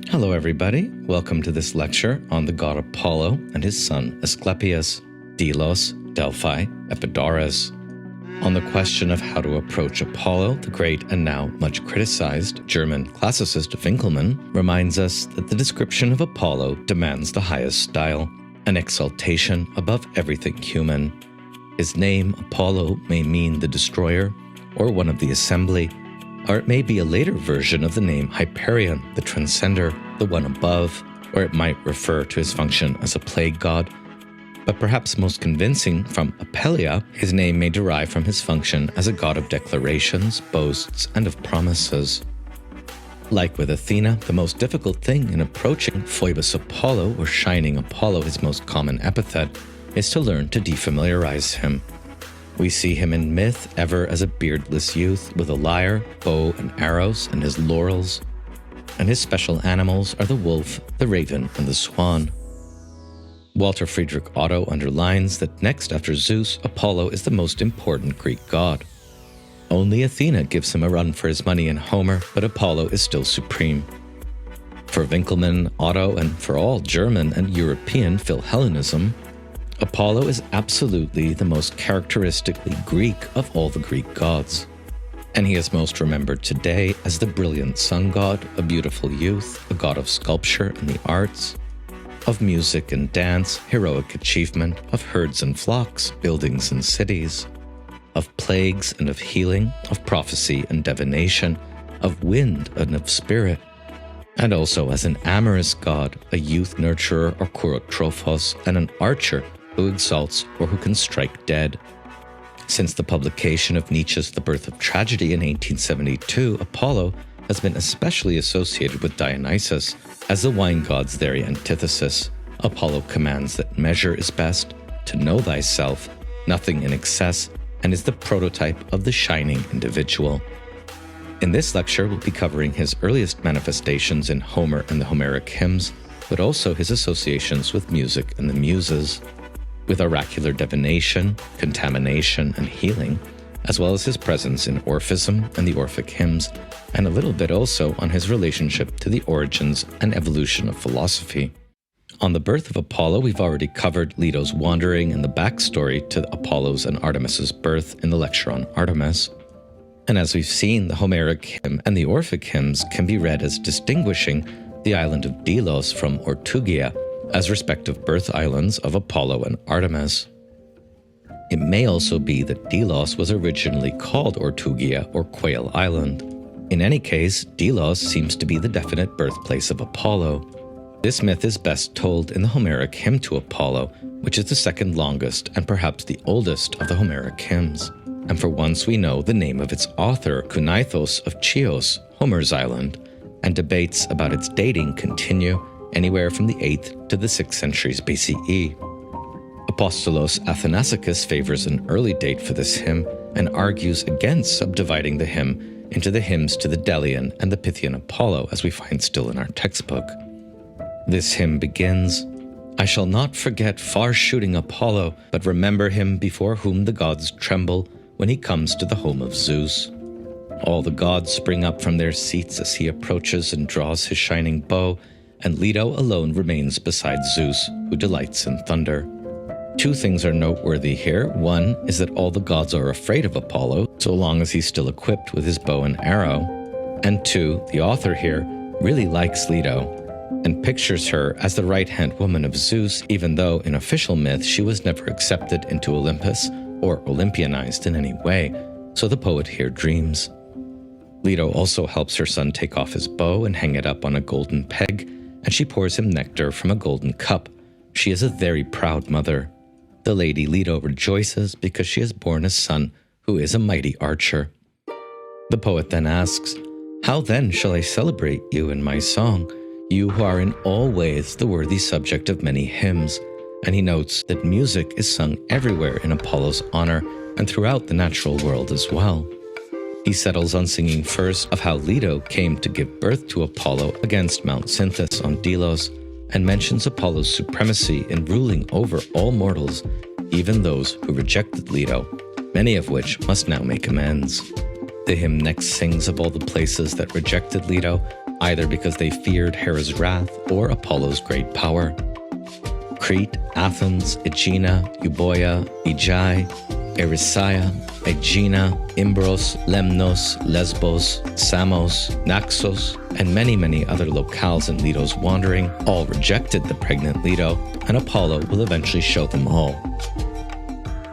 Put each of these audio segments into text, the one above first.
Hello everybody, welcome to this lecture on the god Apollo and his son Asclepius, Delos, Delphi, Epidaurus. On the question of how to approach Apollo, the great and now much criticized German classicist Winckelmann reminds us that the description of Apollo demands the highest style, an exaltation above everything human. His name, Apollo, may mean the destroyer, or one of the assembly, or it may be a later version of the name Hyperion, the transcender, the one above, or it might refer to his function as a plague god. But perhaps most convincing, from Apelia, his name may derive from his function as a god of declarations, boasts, and of promises. Like with Athena, the most difficult thing in approaching Phoebus Apollo, or Shining Apollo, his most common epithet, is to learn to defamiliarize him. We see him in myth ever as a beardless youth with a lyre, bow and arrows, and his laurels. And his special animals are the wolf, the raven, and the swan. Walter Friedrich Otto underlines that next after Zeus, Apollo is the most important Greek god. Only Athena gives him a run for his money in Homer, but Apollo is still supreme. For Winckelmann, Otto, and for all German and European Philhellenism, Apollo is absolutely the most characteristically Greek of all the Greek gods. And he is most remembered today as the brilliant sun god, a beautiful youth, a god of sculpture and the arts, of music and dance, heroic achievement, of herds and flocks, buildings and cities, of plagues and of healing, of prophecy and divination, of wind and of spirit, and also as an amorous god, a youth nurturer or kourotrophos, and an archer who exalts or who can strike dead. Since the publication of Nietzsche's The Birth of Tragedy in 1872, Apollo has been especially associated with Dionysus as the wine god's very antithesis. Apollo commands that measure is best, to know thyself, nothing in excess, and is the prototype of the shining individual. In this lecture, we'll be covering his earliest manifestations in Homer and the Homeric hymns, but also his associations with music and the Muses, with oracular divination, contamination, and healing, as well as his presence in Orphism and the Orphic hymns, and a little bit also on his relationship to the origins and evolution of philosophy. On the birth of Apollo, we've already covered Leto's wandering and the backstory to Apollo's and Artemis's birth in the lecture on Artemis. And as we've seen, the Homeric hymn and the Orphic hymns can be read as distinguishing the island of Delos from Ortygia, as respective birth islands of Apollo and Artemis. It may also be that Delos was originally called Ortygia or Quail Island. In any case, Delos seems to be the definite birthplace of Apollo. This myth is best told in the Homeric hymn to Apollo, which is the second longest and perhaps the oldest of the Homeric hymns. And for once we know the name of its author, Kunaithos of Chios, Homer's island, and debates about its dating continue anywhere from the 8th to the 6th centuries BCE. Apostolos Athanasicus favors an early date for this hymn and argues against subdividing the hymn into the hymns to the Delian and the Pythian Apollo, as we find still in our textbook. This hymn begins, "I shall not forget far-shooting Apollo, but remember him before whom the gods tremble when he comes to the home of Zeus. All the gods spring up from their seats as he approaches and draws his shining bow, and Leto alone remains beside Zeus, who delights in thunder." Two things are noteworthy here. One is that all the gods are afraid of Apollo, so long as he's still equipped with his bow and arrow. And two, the author here really likes Leto, and pictures her as the right-hand woman of Zeus, even though in official myth she was never accepted into Olympus or Olympianized in any way, so the poet here dreams. Leto also helps her son take off his bow and hang it up on a golden peg, and she pours him nectar from a golden cup. She is a very proud mother. The Lady Leto rejoices because she has borne a son who is a mighty archer. The poet then asks, "How then shall I celebrate you in my song, you who are in all ways the worthy subject of many hymns?" And he notes that music is sung everywhere in Apollo's honor and throughout the natural world as well. He settles on singing first of how Leto came to give birth to Apollo against Mount Cynthus on Delos, and mentions Apollo's supremacy in ruling over all mortals, even those who rejected Leto, many of which must now make amends. The hymn next sings of all the places that rejected Leto, either because they feared Hera's wrath or Apollo's great power. Crete, Athens, Aegina, Euboea, Aegae, Erysaia, Aegina, Imbros, Lemnos, Lesbos, Samos, Naxos, and many other locales in Leto's wandering all rejected the pregnant Leto, and Apollo will eventually show them all.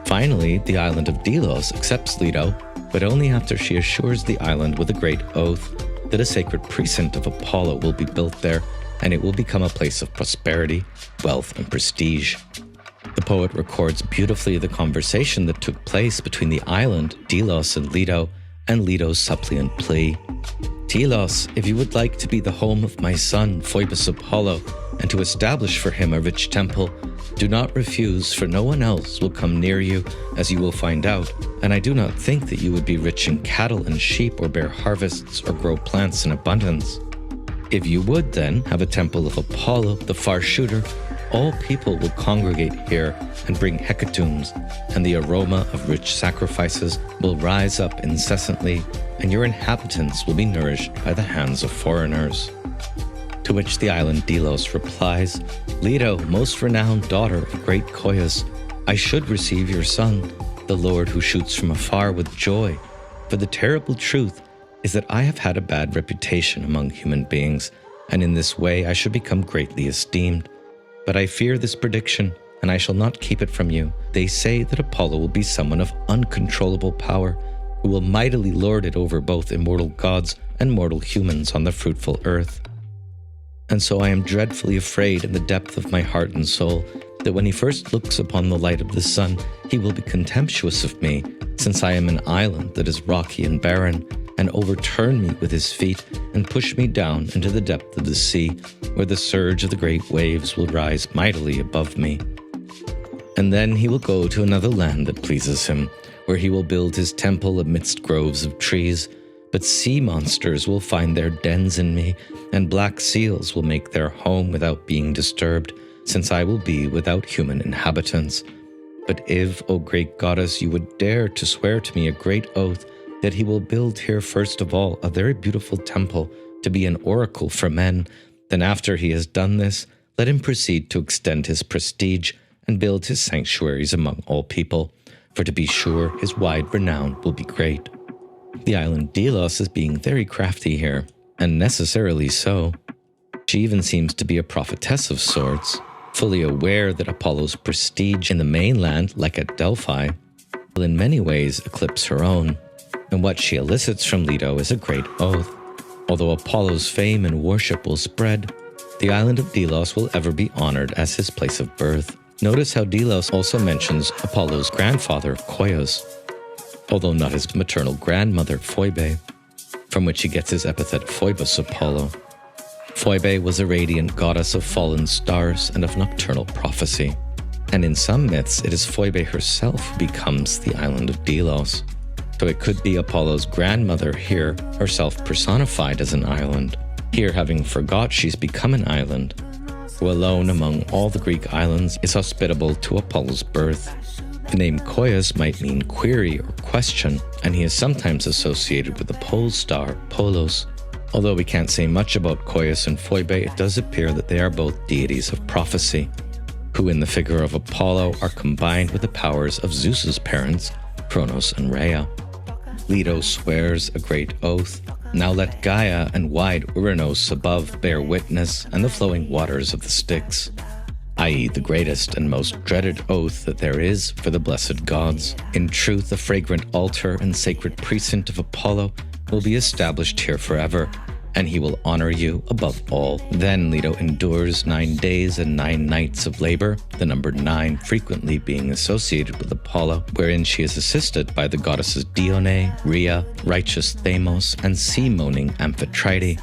Finally, the island of Delos accepts Leto, but only after she assures the island with a great oath that a sacred precinct of Apollo will be built there, and it will become a place of prosperity, wealth, and prestige. The poet records beautifully the conversation that took place between the island, Delos, and Leto's suppliant plea. Delos, if you would like to be the home of my son, Phoebus Apollo, and to establish for him a rich temple, do not refuse, for no one else will come near you, as you will find out, and I do not think that you would be rich in cattle and sheep or bear harvests or grow plants in abundance. If you would then have a temple of Apollo, the far shooter, all people will congregate here and bring hecatombs, and the aroma of rich sacrifices will rise up incessantly, and your inhabitants will be nourished by the hands of foreigners. To which the island Delos replies, Leto, most renowned daughter of great Coeus, I should receive your son, the Lord who shoots from afar with joy, for the terrible truth is that I have had a bad reputation among human beings, and in this way I should become greatly esteemed. But I fear this prediction, and I shall not keep it from you. They say that Apollo will be someone of uncontrollable power, who will mightily lord it over both immortal gods and mortal humans on the fruitful earth. And so I am dreadfully afraid in the depth of my heart and soul that when he first looks upon the light of the sun, he will be contemptuous of me, since I am an island that is rocky and barren, and overturn me with his feet and push me down into the depth of the sea, where the surge of the great waves will rise mightily above me. And then he will go to another land that pleases him, where he will build his temple amidst groves of trees, but sea monsters will find their dens in me, and black seals will make their home without being disturbed, since I will be without human inhabitants. But if, O great goddess, you would dare to swear to me a great oath that he will build here first of all a very beautiful temple to be an oracle for men, then after he has done this, let him proceed to extend his prestige and build his sanctuaries among all people, for to be sure his wide renown will be great. The island Delos is being very crafty here, and necessarily so. She even seems to be a prophetess of sorts, fully aware that Apollo's prestige in the mainland, like at Delphi, will in many ways eclipse her own, and what she elicits from Leto is a great oath. Although Apollo's fame and worship will spread, the island of Delos will ever be honored as his place of birth. Notice how Delos also mentions Apollo's grandfather, Coeus, although not his maternal grandmother, Phoebe, from which he gets his epithet Phoebus Apollo. Phoebe was a radiant goddess of fallen stars and of nocturnal prophecy, and in some myths it is Phoebe herself who becomes the island of Delos. So it could be Apollo's grandmother here, herself personified as an island, here having forgot she's become an island, who alone among all the Greek islands is hospitable to Apollo's birth. The name Coeus might mean query or question, and he is sometimes associated with the pole star, Polos. Although we can't say much about Coeus and Phoebe, it does appear that they are both deities of prophecy, who in the figure of Apollo are combined with the powers of Zeus's parents, Cronos and Rhea. Leto swears a great oath, now let Gaia and wide Uranos above bear witness, and the flowing waters of the Styx, i.e. the greatest and most dreaded oath that there is for the blessed gods. In truth, the fragrant altar and sacred precinct of Apollo will be established here forever, and he will honor you above all. Then Leto endures 9 days and 9 nights of labor, the number 9 frequently being associated with Apollo, wherein she is assisted by the goddesses Dione, Rhea, righteous Thamos, and sea-moaning Amphitrite.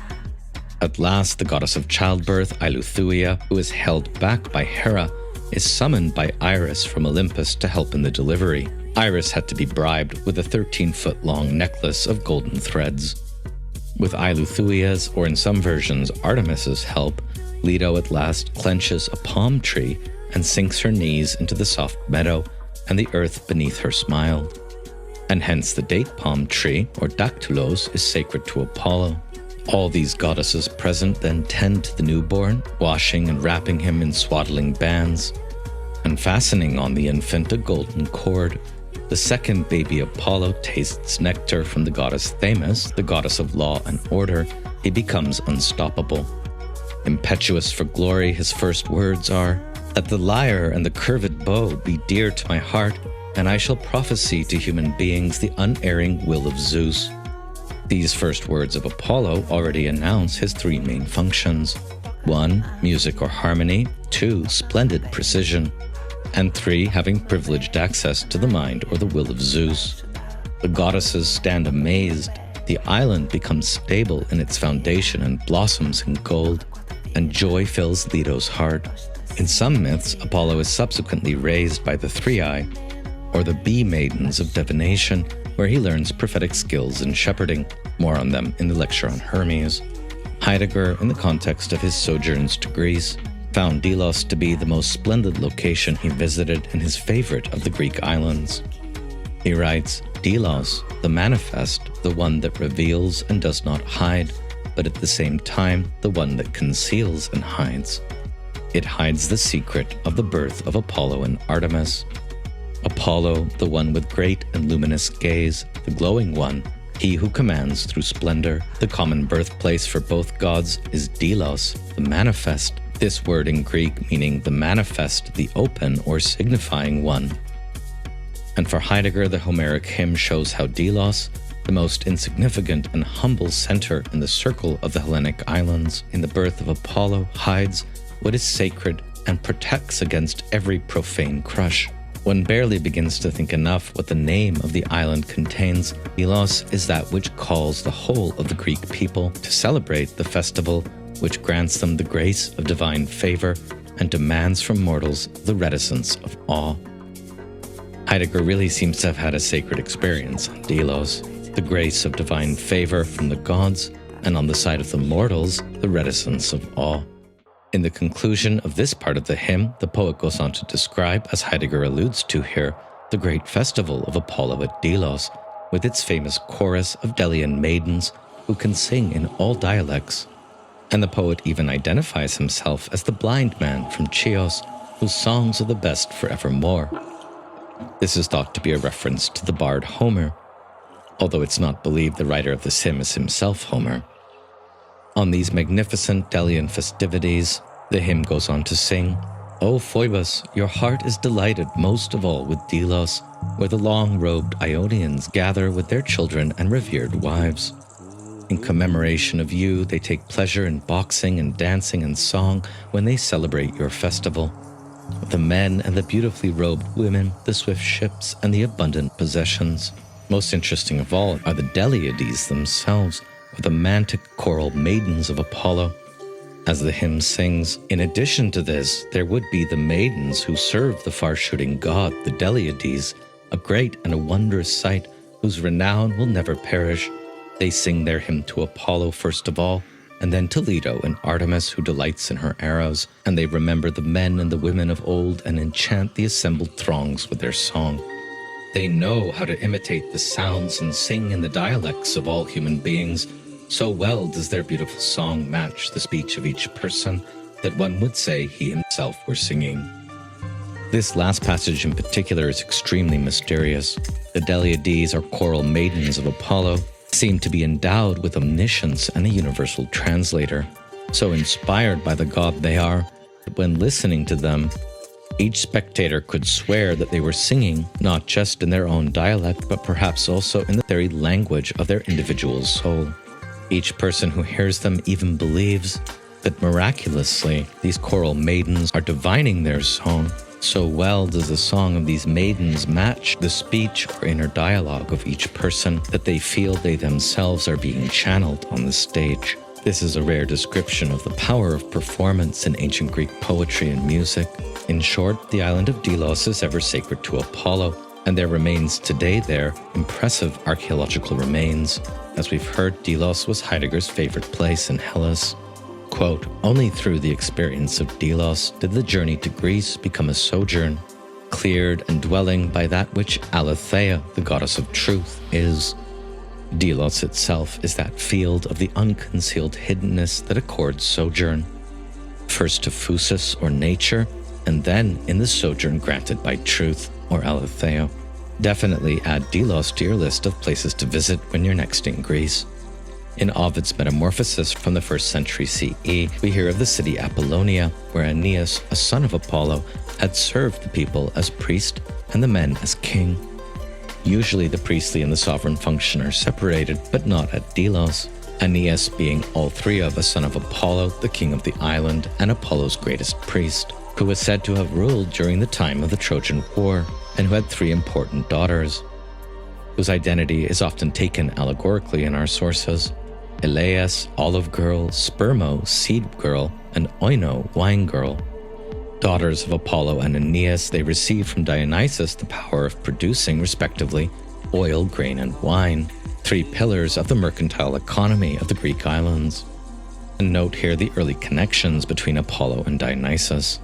At last, the goddess of childbirth, Eileithyia, who is held back by Hera, is summoned by Iris from Olympus to help in the delivery. Iris had to be bribed with a 13-foot-long necklace of golden threads. With Eileithyia's, or in some versions Artemis's help, Leto at last clenches a palm tree and sinks her knees into the soft meadow, and the earth beneath her smiled. And hence the date palm tree, or Dactylos, is sacred to Apollo. All these goddesses present then tend to the newborn, washing and wrapping him in swaddling bands, and fastening on the infant a golden cord. The second baby Apollo tastes nectar from the goddess Themis, the goddess of law and order. He becomes unstoppable. Impetuous for glory, his first words are, "Let the lyre and the curved bow be dear to my heart, and I shall prophesy to human beings the unerring will of Zeus." These first words of Apollo already announce his three main functions. 1. Music or harmony. 2. Splendid precision. And 3. Having privileged access to the mind or the will of Zeus. The goddesses stand amazed. The island becomes stable in its foundation and blossoms in gold, and joy fills Leto's heart. In some myths, Apollo is subsequently raised by the Three-Eye, or the bee maidens of divination, where he learns prophetic skills in shepherding. More on them in the lecture on Hermes. Heidegger, in the context of his sojourns to Greece, found Delos to be the most splendid location he visited and his favorite of the Greek islands. He writes, "Delos, the manifest, the one that reveals and does not hide, but at the same time the one that conceals and hides. It hides the secret of the birth of Apollo and Artemis. Apollo, the one with great and luminous gaze, the glowing one, he who commands through splendor. The common birthplace for both gods is Delos, the manifest, this word in Greek meaning the manifest, the open, or signifying one." And for Heidegger, the Homeric hymn shows how Delos, the most insignificant and humble center in the circle of the Hellenic islands, in the birth of Apollo, hides what is sacred and protects against every profane crush. One barely begins to think enough what the name of the island contains. Delos is that which calls the whole of the Greek people to celebrate the festival which grants them the grace of divine favor and demands from mortals the reticence of awe. Heidegger really seems to have had a sacred experience on Delos, the grace of divine favor from the gods, and on the side of the mortals, the reticence of awe. In the conclusion of this part of the hymn, the poet goes on to describe, as Heidegger alludes to here, the great festival of Apollo at Delos, with its famous chorus of Delian maidens who can sing in all dialects. And the poet even identifies himself as the blind man from Chios, whose songs are the best forevermore. This is thought to be a reference to the bard Homer, although it's not believed the writer of this hymn is himself Homer. On these magnificent Delian festivities, the hymn goes on to sing, "O Phoebus, your heart is delighted most of all with Delos, where the long-robed Ionians gather with their children and revered wives. In commemoration of you, they take pleasure in boxing and dancing and song when they celebrate your festival. The men and the beautifully robed women, the swift ships and the abundant possessions. Most interesting of all are the Deliades themselves, or the mantic choral maidens of Apollo." As the hymn sings, in addition to this, there would be the maidens who serve the far-shooting god, the Deliades, a great and a wondrous sight whose renown will never perish. They sing their hymn to Apollo first of all, and then to Leto and Artemis, who delights in her arrows, and they remember the men and the women of old and enchant the assembled throngs with their song. They know how to imitate the sounds and sing in the dialects of all human beings. So well does their beautiful song match the speech of each person that one would say he himself were singing. This last passage in particular is extremely mysterious. The Deliades, or choral maidens of Apollo, seem to be endowed with omniscience and a universal translator. So inspired by the god they are, that when listening to them, each spectator could swear that they were singing not just in their own dialect, but perhaps also in the very language of their individual soul. Each person who hears them even believes that miraculously these choral maidens are divining their song. So well does the song of these maidens match the speech or inner dialogue of each person that they feel they themselves are being channeled on the stage. This is a rare description of the power of performance in ancient Greek poetry and music. In short, the island of Delos is ever sacred to Apollo, and there remains today there impressive archaeological remains. As we've heard, Delos was Heidegger's favorite place in Hellas. Quote, "Only through the experience of Delos did the journey to Greece become a sojourn, cleared and dwelling by that which Aletheia, the goddess of truth, is." Delos itself is that field of the unconcealed hiddenness that accords sojourn, first to phusis or nature, and then in the sojourn granted by truth or aletheia. Definitely add Delos to your list of places to visit when you're next in Greece. In Ovid's Metamorphoses from the 1st century CE, we hear of the city Apollonia, where Aeneas, a son of Apollo, had served the people as priest and the men as king. Usually the priestly and the sovereign function are separated, but not at Delos. Aeneas being all three of a son of Apollo, the king of the island, and Apollo's greatest priest, who was said to have ruled during the time of the Trojan War, and who had 3 important daughters, whose identity is often taken allegorically in our sources: Eleas, olive girl; Spermo, seed girl; and Oino, wine girl. Daughters of Apollo and Aeneas, they received from Dionysus the power of producing, respectively, oil, grain, and wine, 3 pillars of the mercantile economy of the Greek islands. And note here the early connections between Apollo and Dionysus.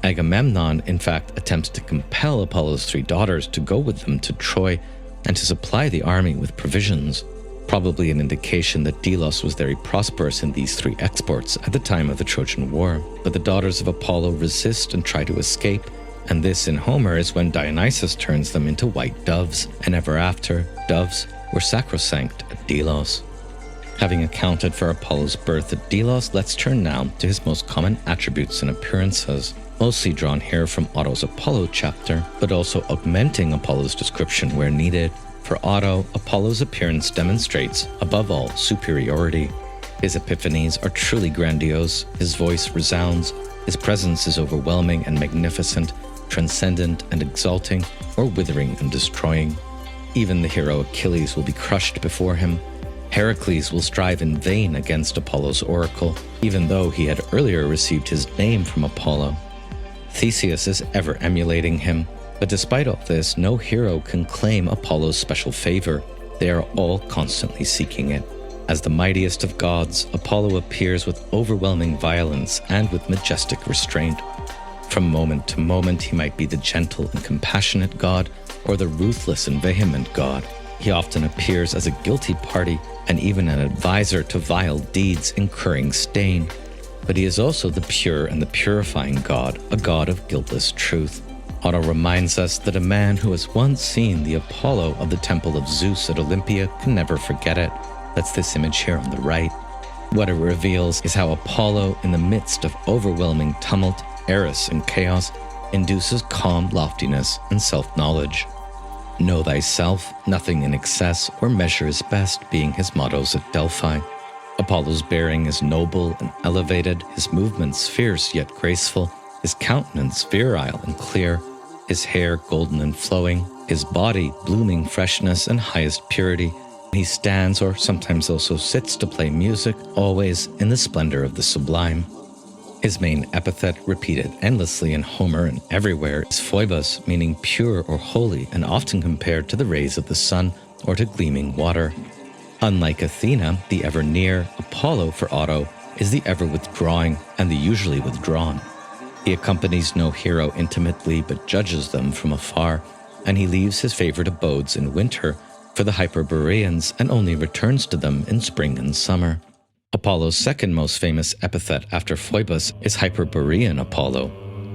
Agamemnon, in fact, attempts to compel Apollo's 3 daughters to go with them to Troy and to supply the army with provisions, probably an indication that Delos was very prosperous in these 3 exports at the time of the Trojan War. But the daughters of Apollo resist and try to escape, and this in Homer is when Dionysus turns them into white doves, and ever after, doves were sacrosanct at Delos. Having accounted for Apollo's birth at Delos, let's turn now to his most common attributes and appearances, mostly drawn here from Otto's Apollo chapter, but also augmenting Apollo's description where needed. For Otto, Apollo's appearance demonstrates, above all, superiority. His epiphanies are truly grandiose, his voice resounds, his presence is overwhelming and magnificent, transcendent and exalting, or withering and destroying. Even the hero Achilles will be crushed before him. Heracles will strive in vain against Apollo's oracle, even though he had earlier received his name from Apollo. Theseus is ever emulating him, but despite all this, no hero can claim Apollo's special favor. They are all constantly seeking it. As the mightiest of gods, Apollo appears with overwhelming violence and with majestic restraint. From moment to moment, he might be the gentle and compassionate god, or the ruthless and vehement god. He often appears as a guilty party, and even an advisor to vile deeds incurring stain. But he is also the pure and the purifying god, a god of guiltless truth. Otto reminds us that a man who has once seen the Apollo of the temple of Zeus at Olympia can never forget it. That's this image here on the right. What it reveals is how Apollo, in the midst of overwhelming tumult, Eris, and chaos, induces calm loftiness and self-knowledge. Know thyself, nothing in excess or measure is best being his mottos at Delphi. Apollo's bearing is noble and elevated, his movements fierce yet graceful, his countenance virile and clear, his hair golden and flowing, his body blooming freshness and highest purity. He stands, or sometimes also sits, to play music, always in the splendor of the sublime. His main epithet, repeated endlessly in Homer and everywhere, is Phoebus, meaning pure or holy, and often compared to the rays of the sun or to gleaming water. Unlike Athena, the ever-near, Apollo for Otto is the ever-withdrawing and the usually withdrawn. He accompanies no hero intimately but judges them from afar, and he leaves his favorite abodes in winter for the Hyperboreans and only returns to them in spring and summer. Apollo's second most famous epithet after Phoebus is Hyperborean Apollo,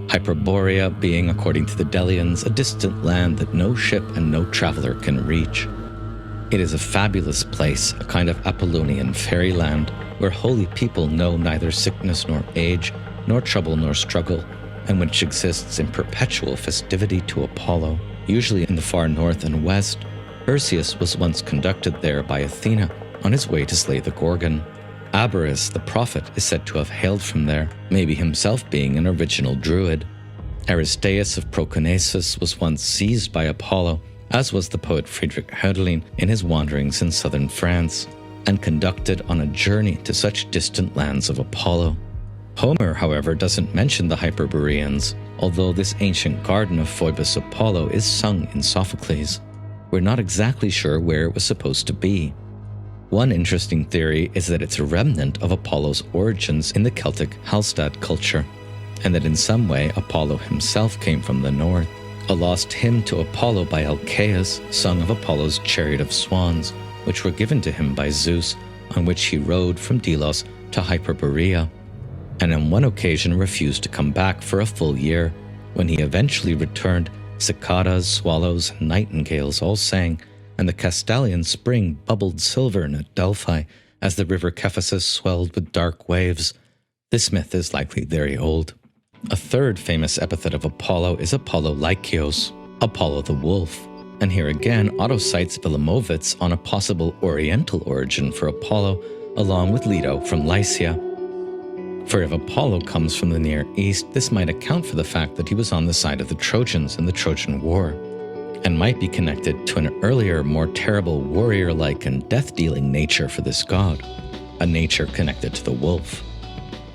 Hyperborea being, according to the Delians, a distant land that no ship and no traveler can reach. It is a fabulous place, a kind of Apollonian fairyland, where holy people know neither sickness nor age, nor trouble nor struggle, and which exists in perpetual festivity to Apollo. Usually in the far north and west, Perseus was once conducted there by Athena on his way to slay the Gorgon. Abaris, the prophet, is said to have hailed from there, maybe himself being an original druid. Aristeas of Proconnesus was once seized by Apollo, as was the poet Friedrich Hölderlin in his wanderings in southern France, and conducted on a journey to such distant lands of Apollo. Homer, however, doesn't mention the Hyperboreans, although this ancient garden of Phoebus Apollo is sung in Sophocles. We're not exactly sure where it was supposed to be. One interesting theory is that it's a remnant of Apollo's origins in the Celtic Hallstatt culture, and that in some way Apollo himself came from the north. A lost hymn to Apollo by Alcaeus, sung of Apollo's chariot of swans, which were given to him by Zeus, on which he rode from Delos to Hyperborea, and on one occasion refused to come back for a full year. When he eventually returned, cicadas, swallows, and nightingales all sang, and the Castalian spring bubbled silver at Delphi as the river Cephisus swelled with dark waves. This myth is likely very old. A third famous epithet of Apollo is Apollo Lykios, Apollo the wolf. And here again, Otto cites Wilamowitz on a possible Oriental origin for Apollo, along with Leto from Lycia. For if Apollo comes from the Near East, this might account for the fact that he was on the side of the Trojans in the Trojan War, and might be connected to an earlier, more terrible warrior-like and death-dealing nature for this god, a nature connected to the wolf.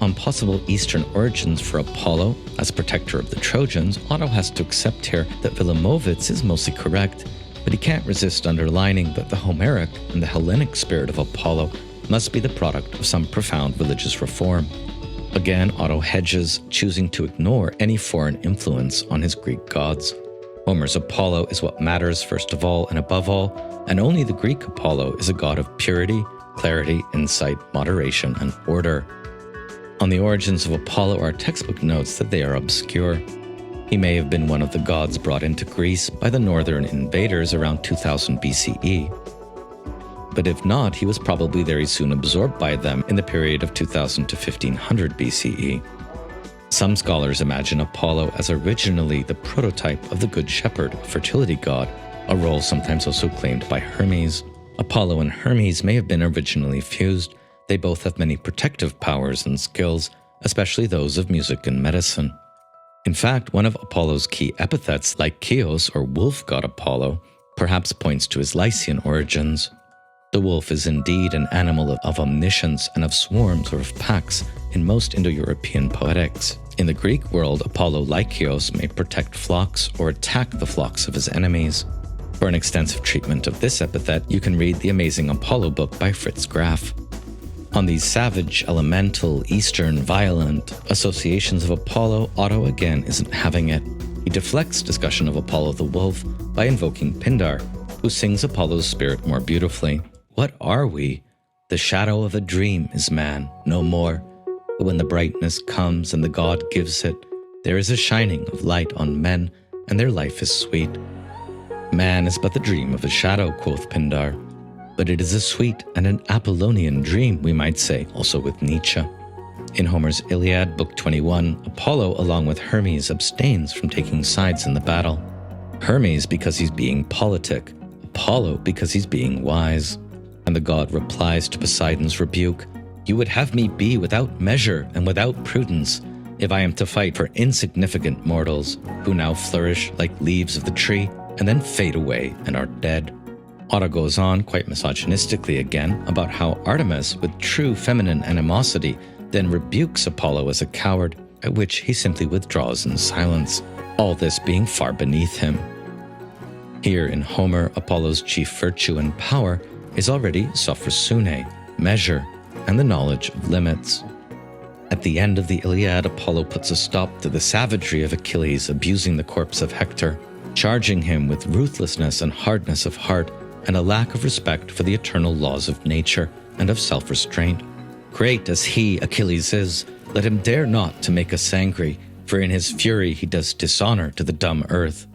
On possible Eastern origins for Apollo as protector of the Trojans, Otto has to accept here that Wilamowitz is mostly correct, but he can't resist underlining that the Homeric and the Hellenic spirit of Apollo must be the product of some profound religious reform. Again, Otto hedges, choosing to ignore any foreign influence on his Greek gods. Homer's Apollo is what matters first of all and above all, and only the Greek Apollo is a god of purity, clarity, insight, moderation, and order. On the origins of Apollo, our textbook notes that they are obscure. He may have been one of the gods brought into Greece by the northern invaders around 2000 BCE. But if not, he was probably very soon absorbed by them in the period of 2000 to 1500 BCE. Some scholars imagine Apollo as originally the prototype of the Good Shepherd, fertility god, a role sometimes also claimed by Hermes. Apollo and Hermes may have been originally fused. They both have many protective powers and skills, especially those of music and medicine. In fact, one of Apollo's key epithets, like Chios or wolf god Apollo, perhaps points to his Lycian origins. The wolf is indeed an animal of omniscience and of swarms or of packs in most Indo-European poetics. In the Greek world, Apollo Lykios may protect flocks or attack the flocks of his enemies. For an extensive treatment of this epithet, you can read the amazing Apollo book by Fritz Graf. On these savage, elemental, Eastern, violent associations of Apollo, Otto again isn't having it. He deflects discussion of Apollo the wolf by invoking Pindar, who sings Apollo's spirit more beautifully. What are we? The shadow of a dream is man, no more. But when the brightness comes and the god gives it, there is a shining of light on men, and their life is sweet. Man is but the dream of a shadow, quoth Pindar. But it is a sweet and an Apollonian dream, we might say, also with Nietzsche. In Homer's Iliad, Book 21, Apollo, along with Hermes, abstains from taking sides in the battle. Hermes because he's being politic, Apollo because he's being wise. And the god replies to Poseidon's rebuke, "You would have me be without measure and without prudence, if I am to fight for insignificant mortals, who now flourish like leaves of the tree, and then fade away and are dead." Otto goes on, quite misogynistically again, about how Artemis, with true feminine animosity, then rebukes Apollo as a coward, at which he simply withdraws in silence, all this being far beneath him. Here in Homer, Apollo's chief virtue and power is already sophrosune, measure, and the knowledge of limits. At the end of the Iliad, Apollo puts a stop to the savagery of Achilles abusing the corpse of Hector, charging him with ruthlessness and hardness of heart, and a lack of respect for the eternal laws of nature and of self-restraint. Great as he, Achilles, is, let him dare not to make us angry, for in his fury he does dishonor to the dumb earth.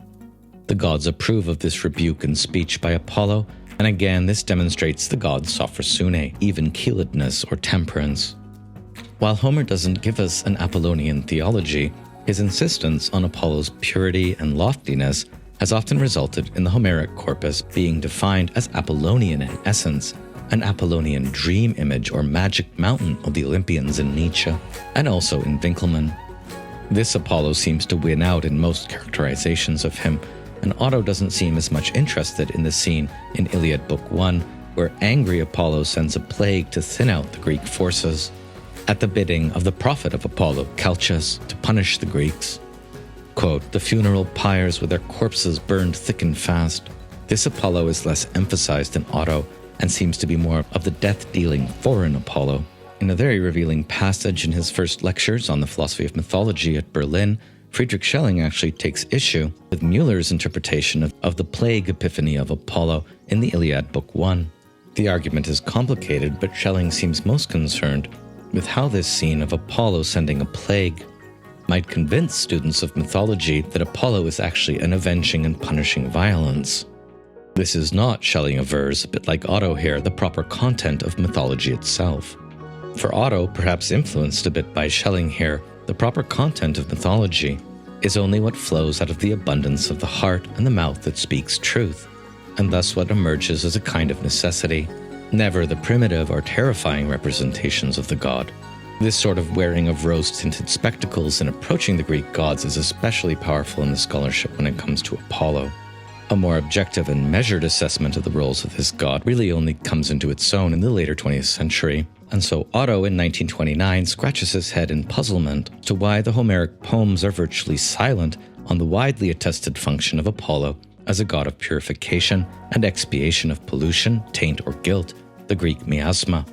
The gods approve of this rebuke and speech by Apollo, and again this demonstrates the god's sophrosune, even-keeledness or temperance. While Homer doesn't give us an Apollonian theology, his insistence on Apollo's purity and loftiness has often resulted in the Homeric corpus being defined as Apollonian in essence, an Apollonian dream image or magic mountain of the Olympians in Nietzsche, and also in Winckelmann. This Apollo seems to win out in most characterizations of him, and Otto doesn't seem as much interested in the scene in Iliad Book 1, where angry Apollo sends a plague to thin out the Greek forces, at the bidding of the prophet of Apollo, Calchas, to punish the Greeks. Quote, "The funeral pyres with their corpses burned thick and fast." This Apollo is less emphasized in Otto, and seems to be more of the death-dealing foreign Apollo. In a very revealing passage in his first lectures on the philosophy of mythology at Berlin, Friedrich Schelling actually takes issue with Müller's interpretation of the plague epiphany of Apollo in the Iliad Book 1. The argument is complicated, but Schelling seems most concerned with how this scene of Apollo sending a plague might convince students of mythology that Apollo is actually an avenging and punishing violence. This is not, Schelling avers, a bit like Otto here, the proper content of mythology itself. For Otto, perhaps influenced a bit by Schelling here, the proper content of mythology is only what flows out of the abundance of the heart and the mouth that speaks truth, and thus what emerges as a kind of necessity, never the primitive or terrifying representations of the god. This sort of wearing of rose-tinted spectacles in approaching the Greek gods is especially powerful in the scholarship when it comes to Apollo. A more objective and measured assessment of the roles of this god really only comes into its own in the later 20th century, and so Otto in 1929 scratches his head in puzzlement as to why the Homeric poems are virtually silent on the widely attested function of Apollo as a god of purification and expiation of pollution, taint, or guilt, the Greek miasma.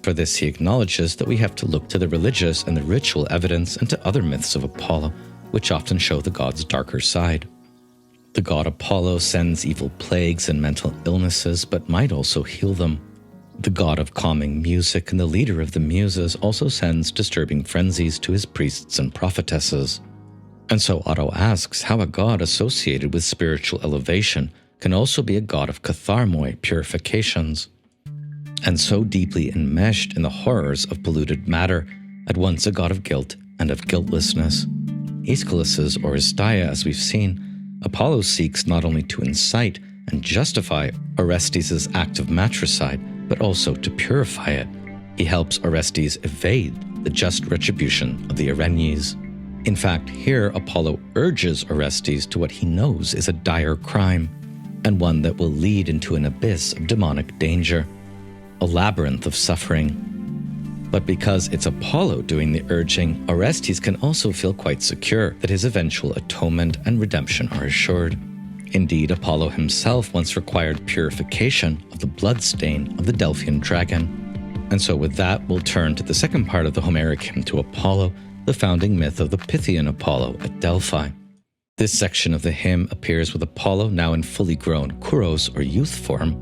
For this, he acknowledges that we have to look to the religious and the ritual evidence and to other myths of Apollo, which often show the god's darker side. The god Apollo sends evil plagues and mental illnesses, but might also heal them. The god of calming music and the leader of the muses also sends disturbing frenzies to his priests and prophetesses. And so Otto asks how a god associated with spiritual elevation can also be a god of katharmoi, purifications, and so deeply enmeshed in the horrors of polluted matter, at once a god of guilt and of guiltlessness. Aeschylus's Oresteia, as we've seen, Apollo seeks not only to incite and justify Orestes' act of matricide, but also to purify it. He helps Orestes evade the just retribution of the Erinyes. In fact, here Apollo urges Orestes to what he knows is a dire crime, and one that will lead into an abyss of demonic danger, a labyrinth of suffering. But because it's Apollo doing the urging, Orestes can also feel quite secure that his eventual atonement and redemption are assured. Indeed, Apollo himself once required purification of the bloodstain of the Delphian dragon. And so with that, we'll turn to the second part of the Homeric hymn to Apollo, the founding myth of the Pythian Apollo at Delphi. This section of the hymn appears with Apollo now in fully grown kouros or youth form,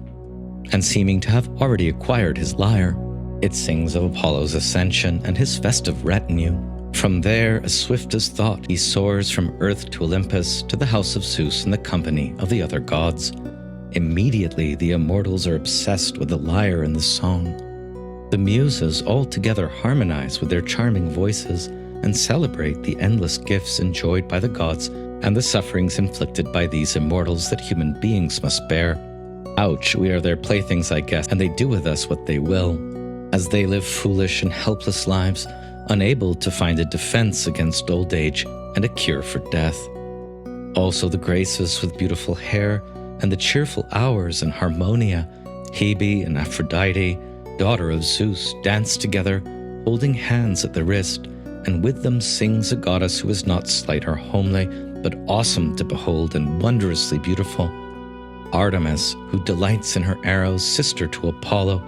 and seeming to have already acquired his lyre. It sings of Apollo's ascension and his festive retinue. From there, as swift as thought, he soars from earth to Olympus to the house of Zeus in the company of the other gods. Immediately, the immortals are obsessed with the lyre and the song. The muses all together harmonize with their charming voices and celebrate the endless gifts enjoyed by the gods and the sufferings inflicted by these immortals that human beings must bear. Ouch, we are their playthings, I guess, and they do with us what they will, as they live foolish and helpless lives, unable to find a defense against old age and a cure for death. Also the Graces with beautiful hair and the cheerful hours and Harmonia, Hebe and Aphrodite, daughter of Zeus, dance together, holding hands at the wrist, and with them sings a goddess who is not slight or homely, but awesome to behold and wondrously beautiful. Artemis, who delights in her arrows, sister to Apollo.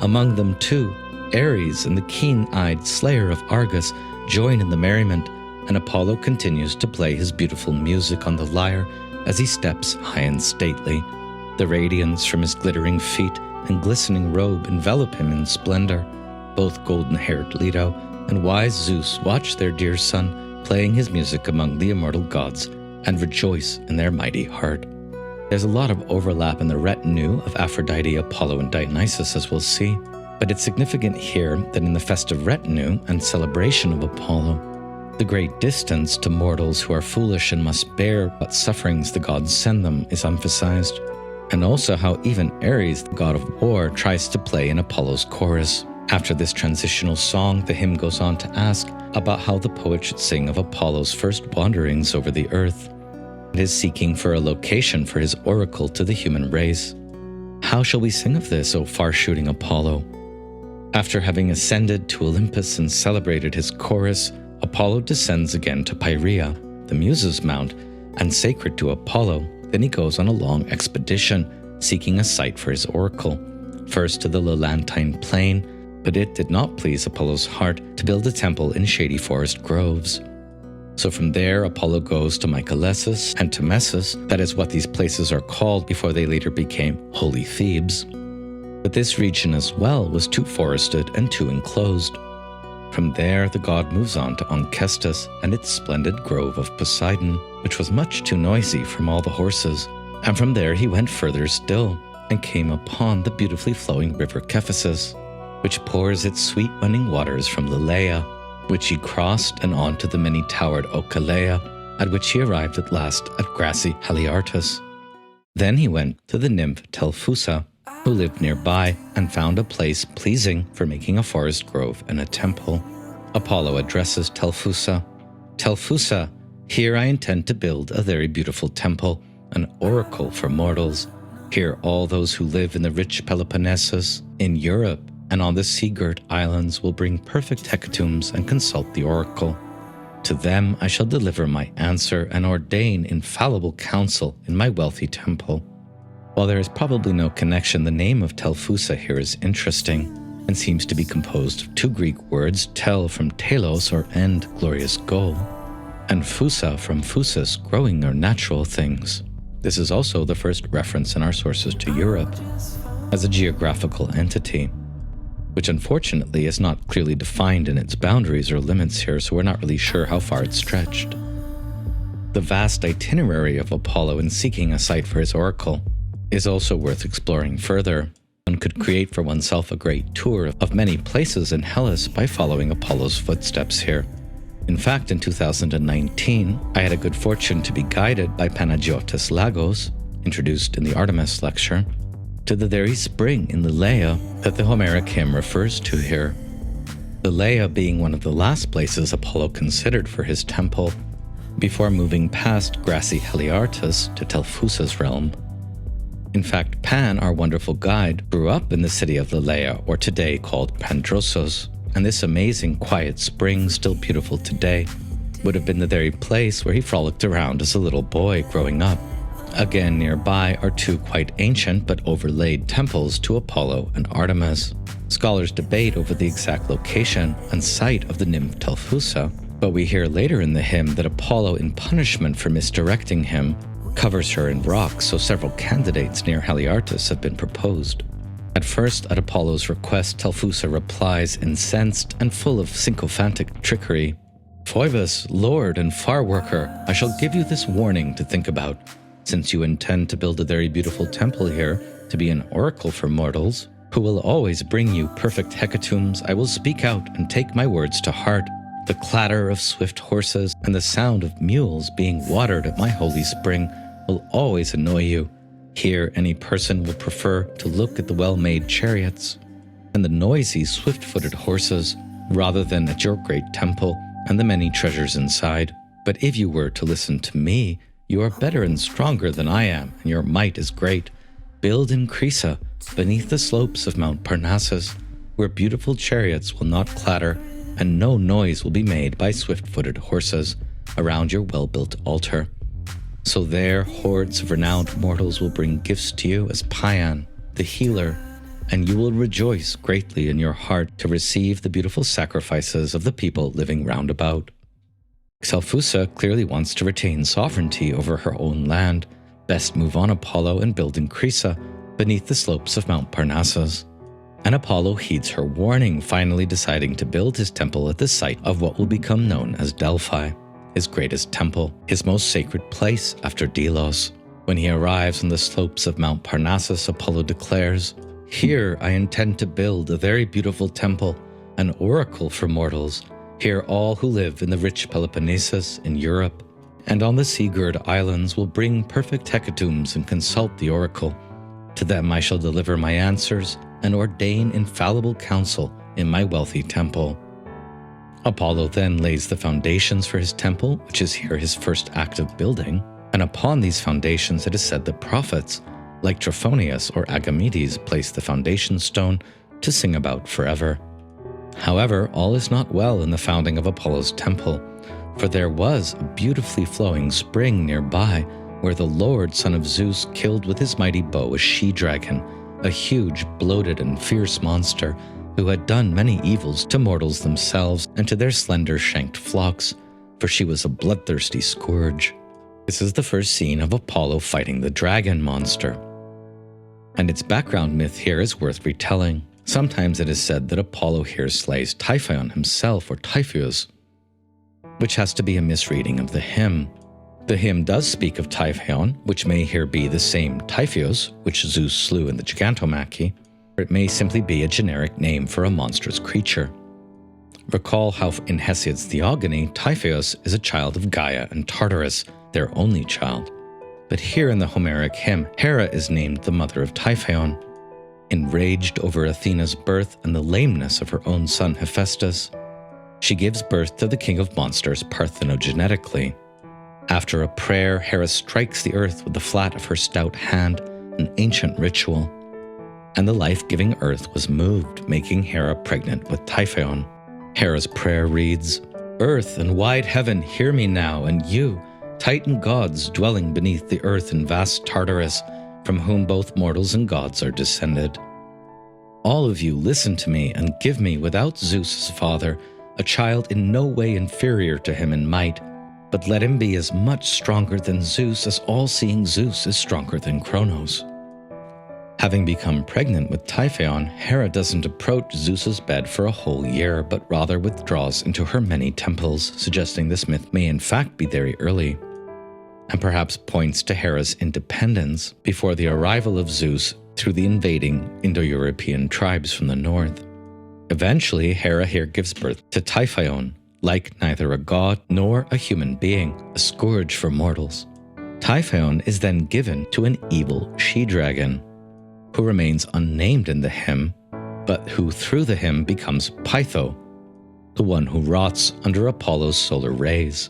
Among them too, Ares and the keen-eyed slayer of Argus join in the merriment, and Apollo continues to play his beautiful music on the lyre as he steps high and stately. The radiance from his glittering feet and glistening robe envelop him in splendor. Both golden-haired Leto and wise Zeus watch their dear son playing his music among the immortal gods and rejoice in their mighty heart. There's a lot of overlap in the retinue of Aphrodite, Apollo, and Dionysus, as we'll see, but it's significant here that in the festive retinue and celebration of Apollo, the great distance to mortals who are foolish and must bear what sufferings the gods send them is emphasized, and also how even Ares, the god of war, tries to play in Apollo's chorus. After this transitional song, the hymn goes on to ask about how the poet should sing of Apollo's first wanderings over the earth, and his seeking for a location for his oracle to the human race. How shall we sing of this, O far-shooting Apollo? After having ascended to Olympus and celebrated his chorus, Apollo descends again to Pieria, the Muses' mount, and sacred to Apollo. Then he goes on a long expedition, seeking a site for his oracle, first to the Lelantine plain, but it did not please Apollo's heart to build a temple in shady forest groves. So from there, Apollo goes to Mycalessus and to Messus, that is what these places are called before they later became Holy Thebes. But this region as well was too forested and too enclosed. From there, the god moves on to Onchestus and its splendid grove of Poseidon, which was much too noisy from all the horses. And from there he went further still, and came upon the beautifully flowing river Cephisus, which pours its sweet running waters from Leleia, which he crossed and on to the many-towered Ocelea, at which he arrived at last at grassy Haliartus. Then he went to the nymph Telphusa, who lived nearby, and found a place pleasing for making a forest grove and a temple. Apollo addresses Telphusa. Telphusa, here I intend to build a very beautiful temple, an oracle for mortals. Here all those who live in the rich Peloponnesus, in Europe, and on the sea-girt islands will bring perfect hecatombs and consult the oracle. To them I shall deliver my answer and ordain infallible counsel in my wealthy temple. While there is probably no connection, the name of Telphusa here is interesting and seems to be composed of two Greek words, tel from telos or end, glorious goal, and phusa from phusis, growing or natural things. This is also the first reference in our sources to Europe as a geographical entity, which unfortunately is not clearly defined in its boundaries or limits here, so we're not really sure how far it stretched. The vast itinerary of Apollo in seeking a site for his oracle is also worth exploring further. One could create for oneself a great tour of many places in Hellas by following Apollo's footsteps here. In fact, in 2019, I had a good fortune to be guided by Panagiotis Lagos, introduced in the Artemis lecture, to the very spring in Leleia that the Homeric hymn refers to here. Leleia being one of the last places Apollo considered for his temple, before moving past grassy Haliartus to Telphusa's realm. In fact, Pan, our wonderful guide, grew up in the city of Leleia, or today called Pandrosos, and this amazing quiet spring, still beautiful today, would have been the very place where he frolicked around as a little boy growing up. Again, nearby are two quite ancient but overlaid temples to Apollo and Artemis. Scholars debate over the exact location and site of the nymph Telphusa, but we hear later in the hymn that Apollo, in punishment for misdirecting him, covers her in rocks, so several candidates near Haliartus have been proposed. At first, at Apollo's request, Telphusa replies, incensed and full of sycophantic trickery, "Phoebus, lord and far-worker, I shall give you this warning to think about. Since you intend to build a very beautiful temple here, to be an oracle for mortals, who will always bring you perfect hecatombs, I will speak out and take my words to heart. The clatter of swift horses and the sound of mules being watered at my holy spring will always annoy you. Here any person will prefer to look at the well-made chariots and the noisy, swift-footed horses, rather than at your great temple and the many treasures inside. But if you were to listen to me, you are better and stronger than I am, and your might is great. Build in Crisa, beneath the slopes of Mount Parnassus, where beautiful chariots will not clatter, and no noise will be made by swift-footed horses around your well-built altar. So there hordes of renowned mortals will bring gifts to you as Paean, the healer, and you will rejoice greatly in your heart to receive the beautiful sacrifices of the people living round about." Telphusa clearly wants to retain sovereignty over her own land. Best move on, Apollo, and build in Crisa, beneath the slopes of Mount Parnassus. And Apollo heeds her warning, finally deciding to build his temple at the site of what will become known as Delphi, his greatest temple, his most sacred place after Delos. When he arrives on the slopes of Mount Parnassus, Apollo declares, "Here I intend to build a very beautiful temple, an oracle for mortals. Here all who live in the rich Peloponnesus in Europe and on the sea-girt islands will bring perfect hecatombs and consult the oracle. To them I shall deliver my answers and ordain infallible counsel in my wealthy temple." Apollo then lays the foundations for his temple, which is here his first act of building, and upon these foundations it is said the prophets, like Trophonius or Agamedes, place the foundation stone to sing about forever. However, all is not well in the founding of Apollo's temple, for there was a beautifully flowing spring nearby where the Lord, son of Zeus, killed with his mighty bow a she-dragon, a huge, bloated, and fierce monster who had done many evils to mortals themselves and to their slender shanked flocks, for she was a bloodthirsty scourge. This is the first scene of Apollo fighting the dragon monster. and its background myth here is worth retelling. Sometimes it is said that Apollo here slays Typhon himself, or Typhoeus, which has to be a misreading of the hymn. The hymn does speak of Typhon, which may here be the same Typhoeus which Zeus slew in the Gigantomachy, or it may simply be a generic name for a monstrous creature. Recall how in Hesiod's Theogony, Typhoeus is a child of Gaia and Tartarus, their only child. But here in the Homeric hymn, Hera is named the mother of Typhon. Enraged over Athena's birth and the lameness of her own son Hephaestus, she gives birth to the king of monsters parthenogenetically. After a prayer, Hera strikes the earth with the flat of her stout hand, an ancient ritual, and the life-giving earth was moved, making Hera pregnant with Typhon. Hera's prayer reads, "Earth and wide heaven, hear me now, and you, Titan gods dwelling beneath the earth in vast Tartarus, from whom both mortals and gods are descended. All of you listen to me and give me, without Zeus' father, a child in no way inferior to him in might, but let him be as much stronger than Zeus as all-seeing Zeus is stronger than Kronos." Having become pregnant with Typhon, Hera doesn't approach Zeus's bed for a whole year, but rather withdraws into her many temples, suggesting this myth may in fact be very early, and perhaps points to Hera's independence before the arrival of Zeus through the invading Indo-European tribes from the north. Eventually, Hera here gives birth to Typhon, like neither a god nor a human being, a scourge for mortals. Typhon is then given to an evil she-dragon, who remains unnamed in the hymn, but who through the hymn becomes Pytho, the one who rots under Apollo's solar rays.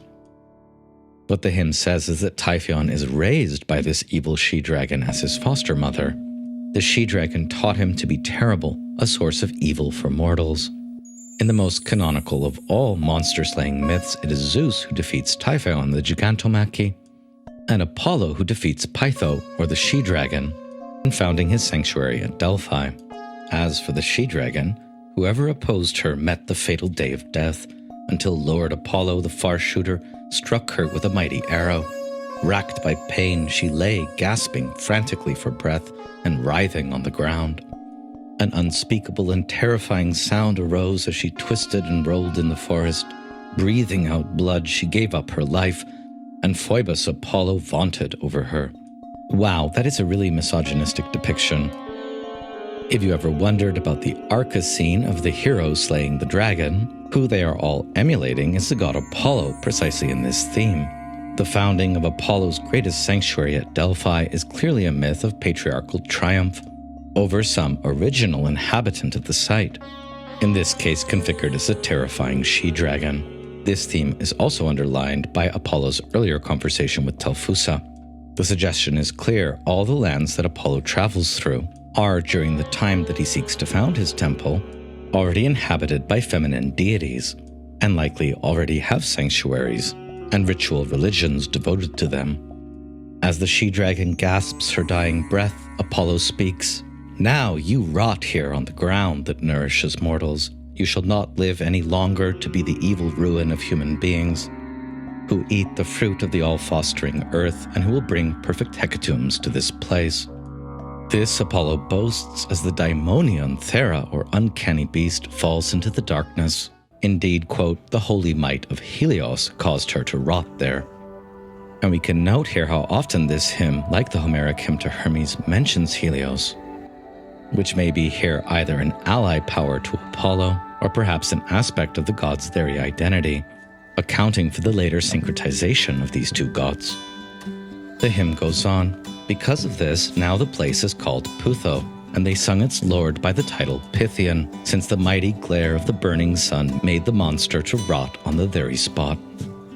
What the hymn says is that Typhon is raised by this evil she-dragon as his foster mother. The she-dragon taught him to be terrible, a source of evil for mortals. In the most canonical of all monster-slaying myths, it is Zeus who defeats Typhon in the Gigantomachy, and Apollo who defeats Pytho, or the she-dragon, in founding his sanctuary at Delphi. As for the she-dragon, whoever opposed her met the fatal day of death, until Lord Apollo, the far-shooter, struck her with a mighty arrow. Racked by pain, she lay, gasping frantically for breath and writhing on the ground. An unspeakable and terrifying sound arose as she twisted and rolled in the forest. Breathing out blood, she gave up her life, and Phoebus Apollo vaunted over her. Wow, that is a really misogynistic depiction. If you ever wondered about the Arca scene of the hero slaying the dragon, who they are all emulating is the god Apollo, precisely in this theme. The founding of Apollo's greatest sanctuary at Delphi is clearly a myth of patriarchal triumph over some original inhabitant of the site, in this case configured as a terrifying she-dragon. This theme is also underlined by Apollo's earlier conversation with Telphusa. The suggestion is clear: all the lands that Apollo travels through are, during the time that he seeks to found his temple, already inhabited by feminine deities, and likely already have sanctuaries and ritual religions devoted to them. As the she-dragon gasps her dying breath, Apollo speaks, "Now you rot here on the ground that nourishes mortals. You shall not live any longer to be the evil ruin of human beings, who eat the fruit of the all-fostering earth, and who will bring perfect hecatombs to this place." This Apollo boasts as the daimonion Thera, or uncanny beast, falls into the darkness. Indeed, quote, "the holy might of Helios caused her to rot there." And we can note here how often this hymn, like the Homeric hymn to Hermes, mentions Helios, which may be here either an ally power to Apollo, or perhaps an aspect of the god's very identity, accounting for the later syncretization of these two gods. The hymn goes on, "Because of this, now the place is called Putho, and they sung its lord by the title Pythian, since the mighty glare of the burning sun made the monster to rot on the very spot."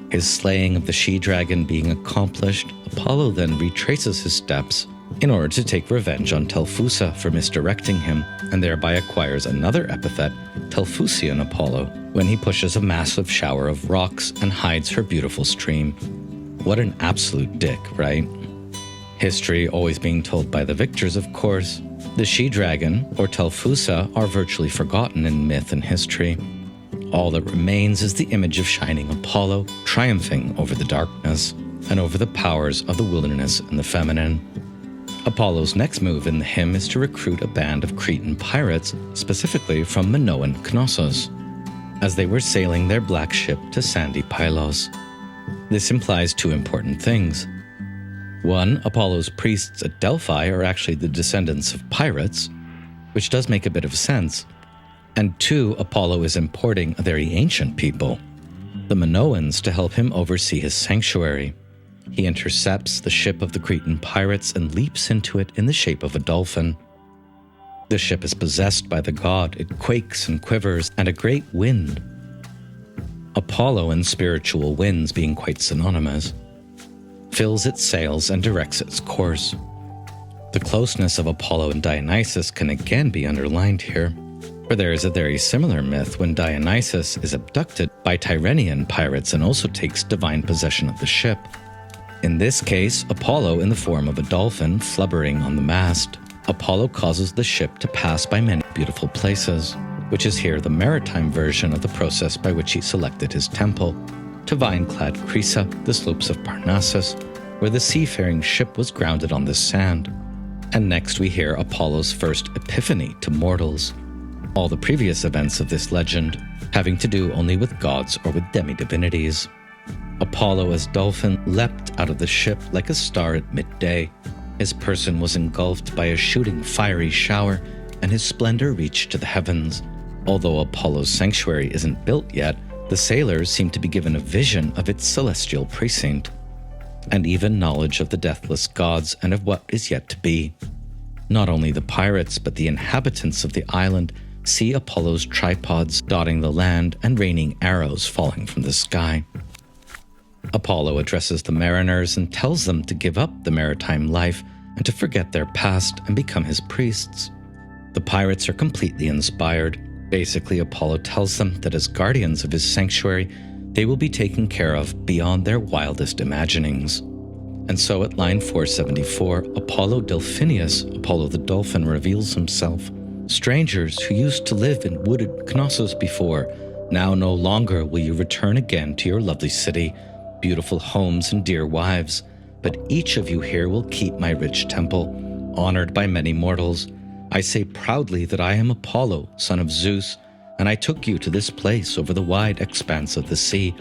His slaying of the she-dragon being accomplished, Apollo then retraces his steps in order to take revenge on Telphusa for misdirecting him, and thereby acquires another epithet, Telphusian Apollo, when he pushes a massive shower of rocks and hides her beautiful stream. What an absolute dick, right? History always being told by the victors, of course. The she-dragon, or Telphusa, are virtually forgotten in myth and history. All that remains is the image of shining Apollo, triumphing over the darkness and over the powers of the wilderness and the feminine. Apollo's next move in the hymn is to recruit a band of Cretan pirates, specifically from Minoan Knossos, as they were sailing their black ship to sandy Pylos. This implies two important things. One, Apollo's priests at Delphi are actually the descendants of pirates, which does make a bit of sense. And two, Apollo is importing a very ancient people, the Minoans, to help him oversee his sanctuary. He intercepts the ship of the Cretan pirates and leaps into it in the shape of a dolphin. The ship is possessed by the god. It quakes and quivers, and a great wind. Apollo and spiritual winds being quite synonymous, fills its sails and directs its course. The closeness of Apollo and Dionysus can again be underlined here, for there is a very similar myth when Dionysus is abducted by Tyrrhenian pirates and also takes divine possession of the ship. In this case, Apollo in the form of a dolphin flubbering on the mast. Apollo causes the ship to pass by many beautiful places, which is here the maritime version of the process by which he selected his temple, to vine-clad Crisa, the slopes of Parnassus, where the seafaring ship was grounded on the sand. And next we hear Apollo's first epiphany to mortals. All the previous events of this legend having to do only with gods or with demi-divinities. Apollo as dolphin leapt out of the ship like a star at midday. His person was engulfed by a shooting fiery shower, and his splendor reached to the heavens. Although Apollo's sanctuary isn't built yet, the sailors seem to be given a vision of its celestial precinct, and even knowledge of the deathless gods and of what is yet to be. Not only the pirates, but the inhabitants of the island see Apollo's tripods dotting the land and raining arrows falling from the sky. Apollo addresses the mariners and tells them to give up the maritime life and to forget their past and become his priests. The pirates are completely inspired. Basically, Apollo tells them that as guardians of his sanctuary, they will be taken care of beyond their wildest imaginings. And so at line 474, Apollo Delphinius, Apollo the dolphin, reveals himself. Strangers who used to live in wooded Knossos before, now no longer will you return again to your lovely city, beautiful homes and dear wives, but each of you here will keep my rich temple, honored by many mortals. I say proudly that I am Apollo, son of Zeus, and I took you to this place over the wide expanse of the sea.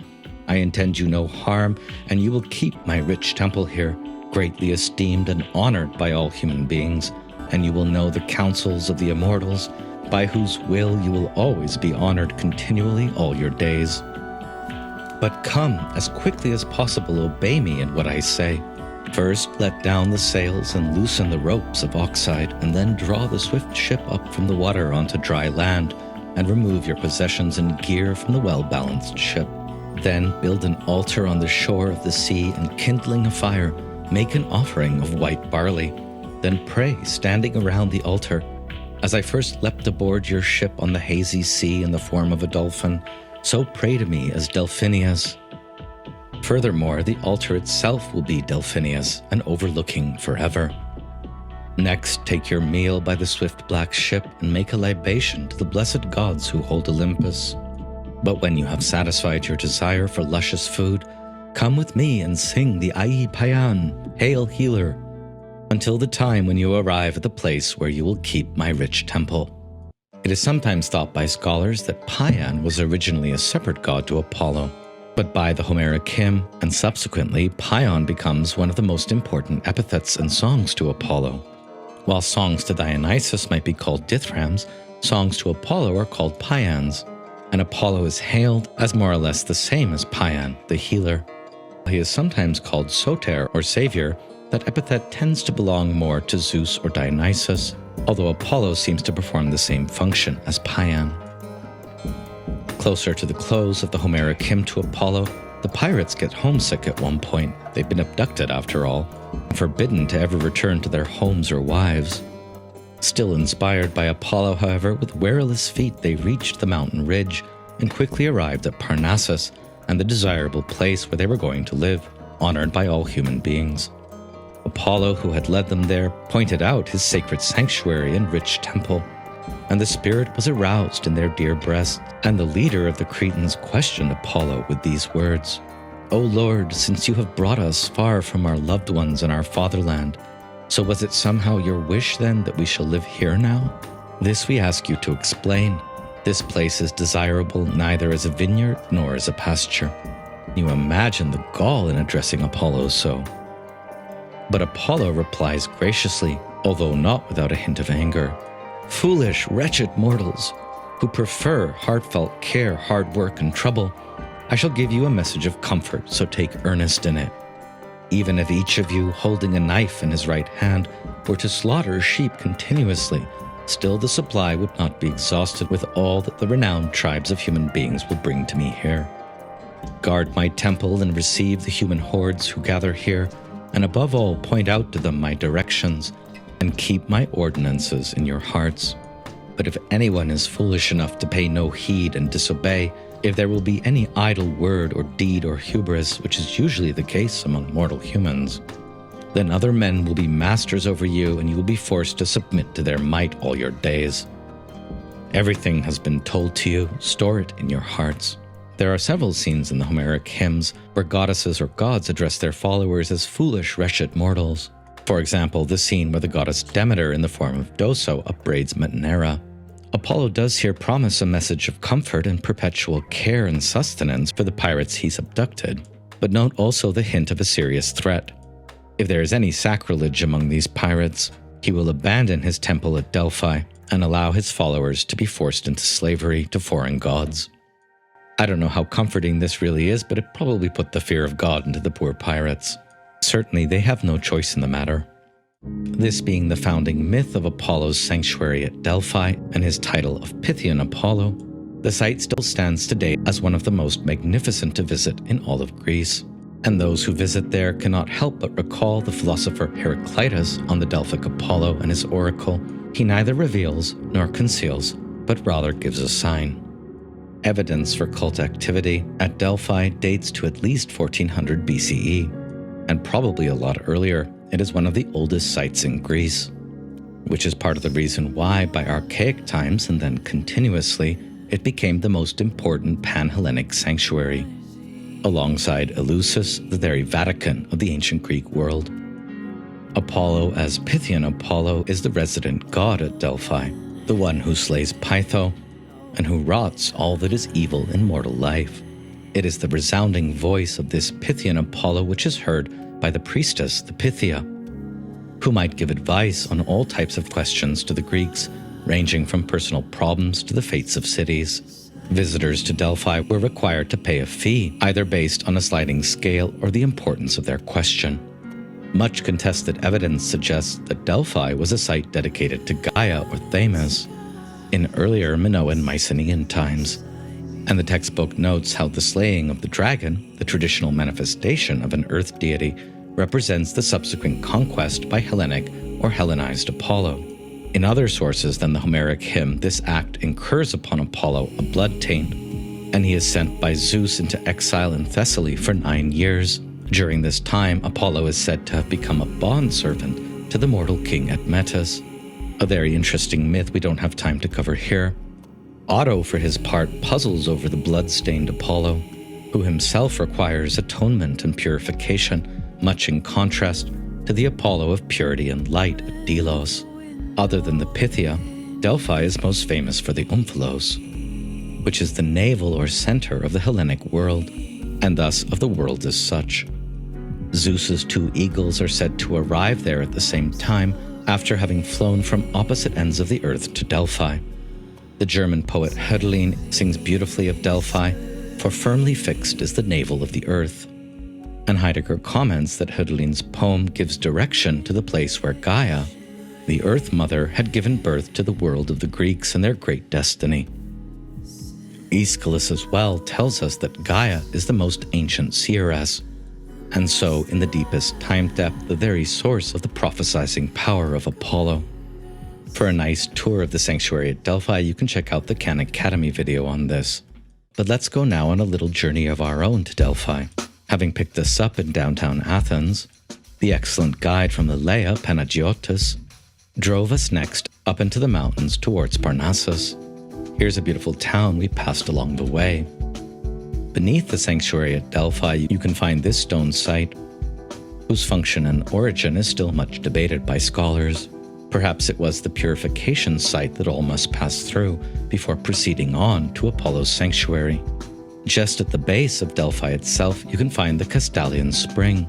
I intend you no harm, and you will keep my rich temple here, greatly esteemed and honored by all human beings, and you will know the counsels of the immortals, by whose will you will always be honored continually all your days. But come, as quickly as possible, obey me in what I say. First, let down the sails and loosen the ropes of oxide, and then draw the swift ship up from the water onto dry land, and remove your possessions and gear from the well-balanced ship. Then build an altar on the shore of the sea, and kindling a fire, make an offering of white barley. Then pray, standing around the altar. As I first leapt aboard your ship on the hazy sea in the form of a dolphin, so pray to me as Delphinius. Furthermore, the altar itself will be Delphinius, and overlooking forever. Next, take your meal by the swift black ship and make a libation to the blessed gods who hold Olympus. But when you have satisfied your desire for luscious food, come with me and sing the Ai Payan, Hail Healer, until the time when you arrive at the place where you will keep my rich temple. It is sometimes thought by scholars that Payan was originally a separate god to Apollo, but by the Homeric hymn and subsequently, Payan becomes one of the most important epithets and songs to Apollo. While songs to Dionysus might be called dithyrambics, songs to Apollo are called paians, and Apollo is hailed as more or less the same as Payan, the healer. He is sometimes called Soter or Savior. That epithet tends to belong more to Zeus or Dionysus, although Apollo seems to perform the same function as Payan. Closer to the close of the Homeric hymn to Apollo, the pirates get homesick at one point. They've been abducted, after all, and forbidden to ever return to their homes or wives. Still inspired by Apollo, however, with weariless feet they reached the mountain ridge and quickly arrived at Parnassus and the desirable place where they were going to live, honored by all human beings. Apollo, who had led them there, pointed out his sacred sanctuary and rich temple, and the spirit was aroused in their dear breasts, and the leader of the Cretans questioned Apollo with these words, "O Lord, since you have brought us far from our loved ones and our fatherland, So was it somehow your wish then that we shall live here now? This we ask you to explain. This place is desirable neither as a vineyard nor as a pasture. You imagine the gall in addressing Apollo so. But Apollo replies graciously, although not without a hint of anger. Foolish, wretched mortals, who prefer heartfelt care, hard work, and trouble, I shall give you a message of comfort, so take earnest in it. Even if each of you, holding a knife in his right hand, were to slaughter sheep continuously, still the supply would not be exhausted with all that the renowned tribes of human beings will bring to me here. Guard my temple and receive the human hordes who gather here, and above all point out to them my directions, and keep my ordinances in your hearts. But if anyone is foolish enough to pay no heed and disobey, if there will be any idle word or deed or hubris, which is usually the case among mortal humans, then other men will be masters over you, and you will be forced to submit to their might all your days. Everything has been told to you, store it in your hearts. There are several scenes in the Homeric hymns where goddesses or gods address their followers as foolish, wretched mortals. For example, the scene where the goddess Demeter in the form of Doso upbraids Metanera. Apollo does here promise a message of comfort and perpetual care and sustenance for the pirates he's abducted, but note also the hint of a serious threat. If there is any sacrilege among these pirates, he will abandon his temple at Delphi and allow his followers to be forced into slavery to foreign gods. I don't know how comforting this really is, but it probably put the fear of God into the poor pirates. Certainly, they have no choice in the matter. This being the founding myth of Apollo's sanctuary at Delphi and his title of Pythian Apollo, the site still stands today as one of the most magnificent to visit in all of Greece. And those who visit there cannot help but recall the philosopher Heraclitus on the Delphic Apollo and his oracle. He neither reveals nor conceals, but rather gives a sign. Evidence for cult activity at Delphi dates to at least 1400 BCE, and probably a lot earlier. It is one of the oldest sites in Greece, which is part of the reason why, by archaic times and then continuously, it became the most important pan-Hellenic sanctuary, alongside Eleusis, the very Vatican of the ancient Greek world. Apollo, as Pythian Apollo, is the resident god at Delphi, the one who slays Pytho, and who rots all that is evil in mortal life. It is the resounding voice of this Pythian Apollo which is heard by the priestess, the Pythia, who might give advice on all types of questions to the Greeks, ranging from personal problems to the fates of cities. Visitors to Delphi were required to pay a fee, either based on a sliding scale or the importance of their question. Much contested evidence suggests that Delphi was a site dedicated to Gaia or Themis in earlier Minoan Mycenaean times, and the textbook notes how the slaying of the dragon, the traditional manifestation of an earth deity, represents the subsequent conquest by Hellenic or Hellenized Apollo. In other sources than the Homeric hymn, this act incurs upon Apollo a blood taint, and he is sent by Zeus into exile in Thessaly for 9 years. During this time, Apollo is said to have become a bondservant to the mortal king Admetus, a very interesting myth we don't have time to cover here. Otto, for his part, puzzles over the blood-stained Apollo, who himself requires atonement and purification, much in contrast to the Apollo of purity and light at Delos. Other than the Pythia, Delphi is most famous for the Omphalos, which is the navel or center of the Hellenic world, and thus of the world as such. Zeus's 2 eagles are said to arrive there at the same time after having flown from opposite ends of the earth to Delphi. The German poet Hölderlin sings beautifully of Delphi, for firmly fixed is the navel of the earth. And Heidegger comments that Hölderlin's poem gives direction to the place where Gaia, the Earth Mother, had given birth to the world of the Greeks and their great destiny. Aeschylus as well tells us that Gaia is the most ancient seeress, and so, in the deepest time depth, the very source of the prophesizing power of Apollo. For a nice tour of the sanctuary at Delphi, you can check out the Khan Academy video on this. But let's go now on a little journey of our own to Delphi. Having picked this up in downtown Athens, the excellent guide from the Leia, Panagiotis, drove us next up into the mountains towards Parnassus. Here's a beautiful town we passed along the way. Beneath the sanctuary at Delphi, you can find this stone site, whose function and origin is still much debated by scholars. Perhaps it was the purification site that all must pass through before proceeding on to Apollo's sanctuary. Just at the base of Delphi itself, you can find the Castalian Spring,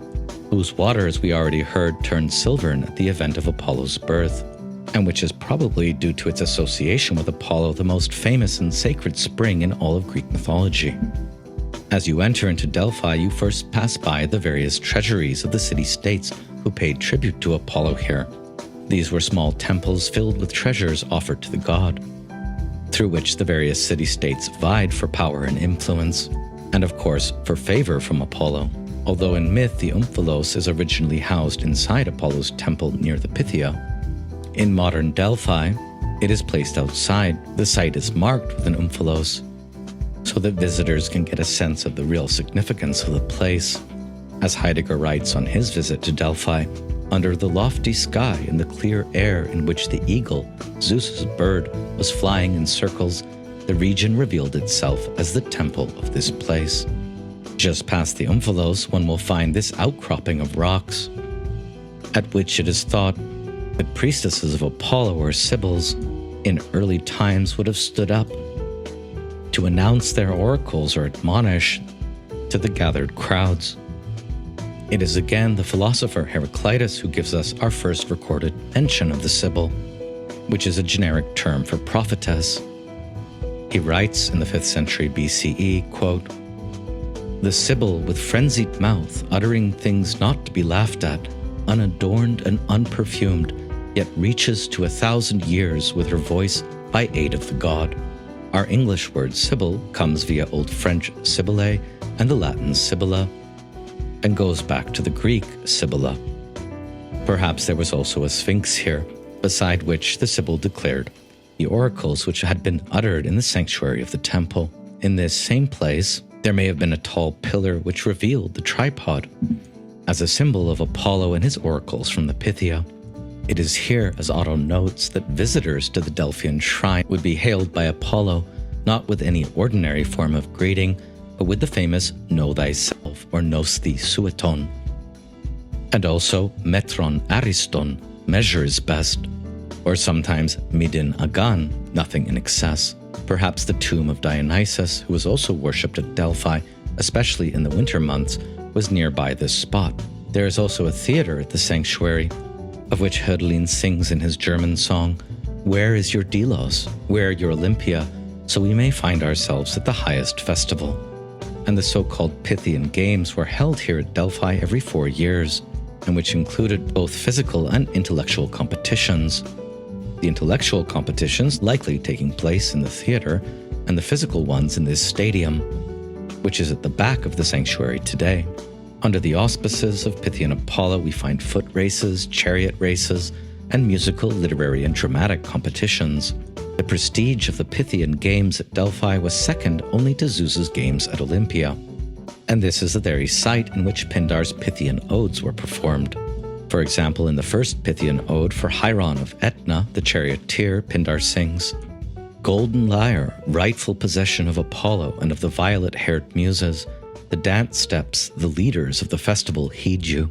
whose water, as we already heard, turned silvern at the event of Apollo's birth, and which is probably due to its association with Apollo, the most famous and sacred spring in all of Greek mythology. As you enter into Delphi, you first pass by the various treasuries of the city-states who paid tribute to Apollo here. These were small temples filled with treasures offered to the god, through which the various city-states vied for power and influence, and of course for favor from Apollo. Although in myth the Omphalos is originally housed inside Apollo's temple near the Pythia, in modern Delphi it is placed outside. The site is marked with an Omphalos, so that visitors can get a sense of the real significance of the place. As Heidegger writes on his visit to Delphi, under the lofty sky and the clear air in which the eagle, Zeus's bird, was flying in circles, the region revealed itself as the temple of this place. Just past the Omphalos, one will find this outcropping of rocks, at which it is thought that priestesses of Apollo or Sibyls in early times would have stood up to announce their oracles or admonish to the gathered crowds. It is again the philosopher Heraclitus who gives us our first recorded mention of the Sibyl, which is a generic term for prophetess. He writes in the 5th century BCE, quote, "The Sibyl with frenzied mouth, uttering things not to be laughed at, unadorned and unperfumed, yet reaches to 1,000 years with her voice by aid of the god." Our English word Sibyl comes via Old French Sibylle and the Latin Sibylla, and goes back to the Greek Sibylla. Perhaps there was also a sphinx here, beside which the Sibyl declared the oracles which had been uttered in the sanctuary of the temple. In this same place, there may have been a tall pillar which revealed the tripod, as a symbol of Apollo and his oracles from the Pythia. It is here, as Otto notes, that visitors to the Delphian shrine would be hailed by Apollo, not with any ordinary form of greeting, but with the famous "Know thyself" or "Nos thee sueton," and also "Metron ariston," measure is best, or sometimes "Midin agan," nothing in excess. Perhaps the tomb of Dionysus, who was also worshipped at Delphi, especially in the winter months, was nearby this spot. There is also a theater at the sanctuary, of which Hölderlin sings in his German song, "Where is your Delos? Where your Olympia?" So we may find ourselves at the highest festival. And the so-called Pythian Games were held here at Delphi every 4 years, and which included both physical and intellectual competitions. The intellectual competitions likely taking place in the theater, and the physical ones in this stadium, which is at the back of the sanctuary today. Under the auspices of Pythian Apollo, we find foot races, chariot races, and musical, literary, and dramatic competitions. The prestige of the Pythian Games at Delphi was second only to Zeus's games at Olympia, and this is the very site in which Pindar's Pythian odes were performed. For example, in the first Pythian ode for Hieron of Etna, the charioteer, Pindar sings, "Golden lyre, rightful possession of Apollo and of the violet-haired muses, the dance steps, the leaders of the festival heed you."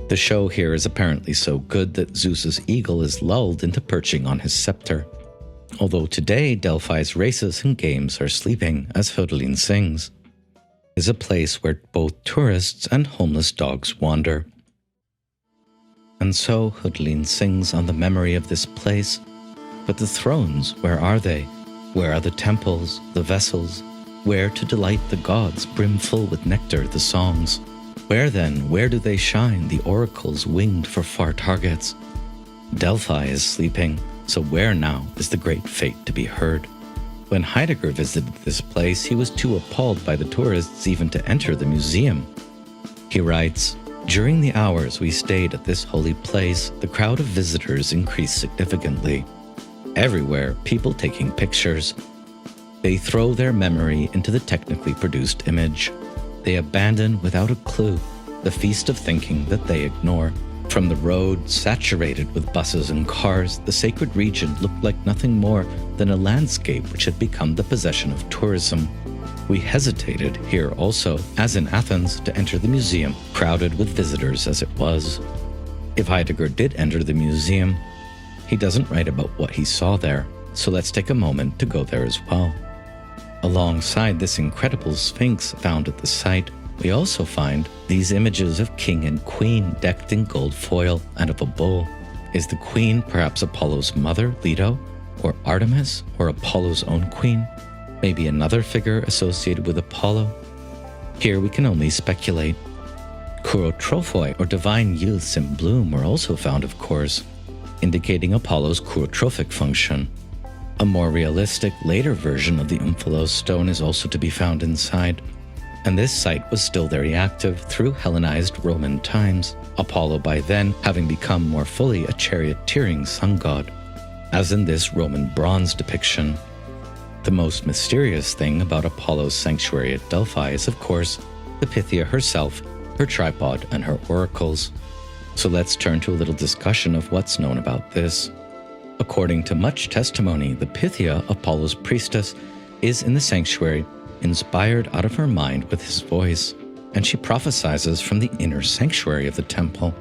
The show here is apparently so good that Zeus's eagle is lulled into perching on his scepter. Although today Delphi's races and games are sleeping, as Hölderlin sings, is a place where both tourists and homeless dogs wander. And so Hölderlin sings on the memory of this place, but the thrones, where are they? Where are the temples, the vessels? Where to delight the gods, brimful with nectar the songs? Where then, where do they shine, the oracles winged for far targets? Delphi is sleeping, so where now is the great fate to be heard? When Heidegger visited this place, he was too appalled by the tourists even to enter the museum. He writes, "During the hours we stayed at this holy place, the crowd of visitors increased significantly. Everywhere, people taking pictures. They throw their memory into the technically produced image. They abandon without a clue the feast of thinking that they ignore. From the road, saturated with buses and cars, the sacred region looked like nothing more than a landscape which had become the possession of tourism. We hesitated here also, as in Athens, to enter the museum, crowded with visitors as it was. If Heidegger did enter the museum, he doesn't write about what he saw there, so let's take a moment to go there as well. Alongside this incredible sphinx found at the site, we also find these images of king and queen decked in gold foil and of a bull. Is the queen perhaps Apollo's mother, Leto, or Artemis, or Apollo's own queen? Maybe another figure associated with Apollo? Here we can only speculate. Chorotrophoi, or divine youths in bloom, were also found, of course, indicating Apollo's chorotrophic function. A more realistic, later version of the Omphalos stone is also to be found inside, and this site was still very active through Hellenized Roman times, Apollo by then having become more fully a charioteering sun god, as in this Roman bronze depiction. The most mysterious thing about Apollo's sanctuary at Delphi is, of course, the Pythia herself, her tripod, and her oracles. So let's turn to a little discussion of what's known about this. According to much testimony, the Pythia, Apollo's priestess, is in the sanctuary, inspired out of her mind with his voice, and she prophesizes from the inner sanctuary of the temple,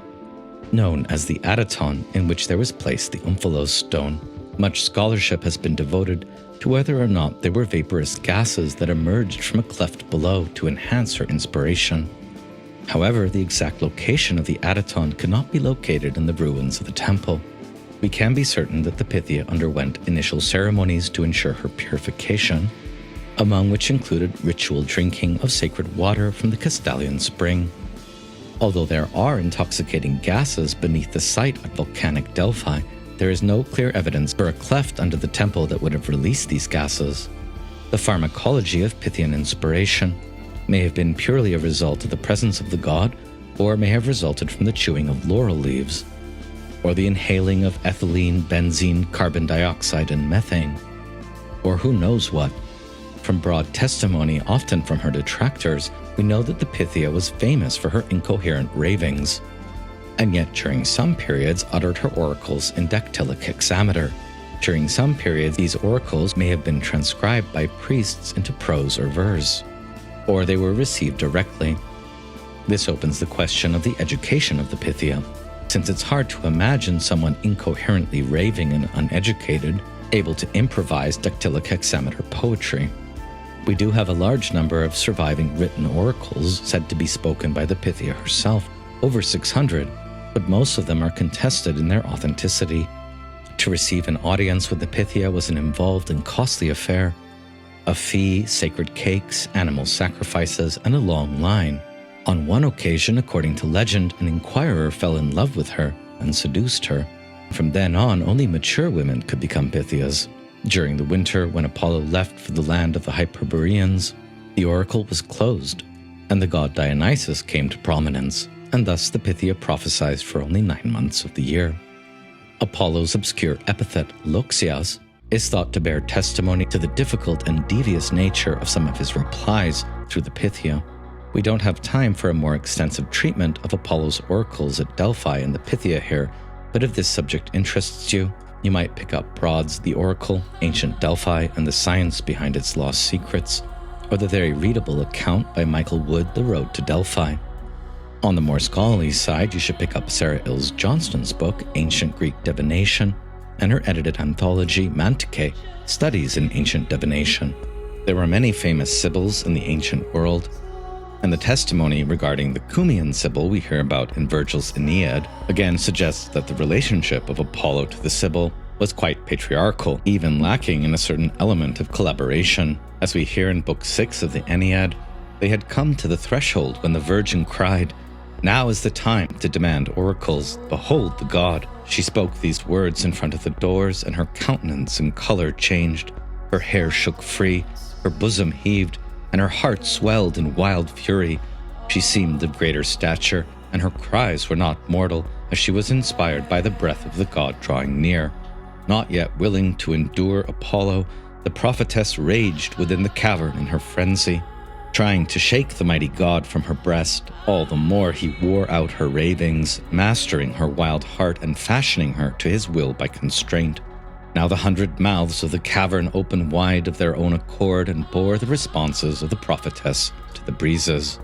known as the Adaton, in which there was placed the Omphalos stone. Much scholarship has been devoted to whether or not they were vaporous gases that emerged from a cleft below to enhance her inspiration. However, the exact location of the Adaton could not be located in the ruins of the temple. We can be certain that the Pythia underwent initial ceremonies to ensure her purification, among which included ritual drinking of sacred water from the Castalian spring. Although there are intoxicating gases beneath the site at volcanic Delphi, there is no clear evidence for a cleft under the temple that would have released these gases. The pharmacology of Pythian inspiration may have been purely a result of the presence of the god, or may have resulted from the chewing of laurel leaves, or the inhaling of ethylene, benzene, carbon dioxide, and methane, or who knows what. From broad testimony, often from her detractors, we know that the Pythia was famous for her incoherent ravings, and yet during some periods uttered her oracles in dactylic hexameter. During some periods, these oracles may have been transcribed by priests into prose or verse, or they were received directly. This opens the question of the education of the Pythia, since it's hard to imagine someone incoherently raving and uneducated, able to improvise dactylic hexameter poetry. We do have a large number of surviving written oracles said to be spoken by the Pythia herself, over 600, but most of them are contested in their authenticity. To receive an audience with the Pythia was an involved and costly affair. A fee, sacred cakes, animal sacrifices, and a long line. On one occasion, according to legend, an inquirer fell in love with her and seduced her. From then on, only mature women could become Pythias. During the winter, when Apollo left for the land of the Hyperboreans, the oracle was closed, and the god Dionysus came to prominence, and thus the Pythia prophesied for only 9 months of the year. Apollo's obscure epithet, Loxias, is thought to bear testimony to the difficult and devious nature of some of his replies through the Pythia. We don't have time for a more extensive treatment of Apollo's oracles at Delphi and the Pythia here, but if this subject interests you, you might pick up Broad's The Oracle, Ancient Delphi, and the Science Behind Its Lost Secrets, or the very readable account by Michael Wood, The Road to Delphi. On the more scholarly side, you should pick up Sarah Ilse Johnston's book, Ancient Greek Divination, and her edited anthology, Manticae, Studies in Ancient Divination. There were many famous Sibyls in the ancient world, and the testimony regarding the Cumaean Sibyl we hear about in Virgil's Aeneid again suggests that the relationship of Apollo to the Sibyl was quite patriarchal, even lacking in a certain element of collaboration. As we hear in Book 6 of the Aeneid, they had come to the threshold when the Virgin cried, "Now is the time to demand oracles. Behold the god." She spoke these words in front of the doors, and her countenance and color changed. Her hair shook free, her bosom heaved, and her heart swelled in wild fury. She seemed of greater stature, and her cries were not mortal, as she was inspired by the breath of the god drawing near. Not yet willing to endure Apollo, the prophetess raged within the cavern in her frenzy, trying to shake the mighty god from her breast. All the more he wore out her ravings, mastering her wild heart and fashioning her to his will by constraint. Now the 100 mouths of the cavern opened wide of their own accord and bore the responses of the prophetess to the breezes.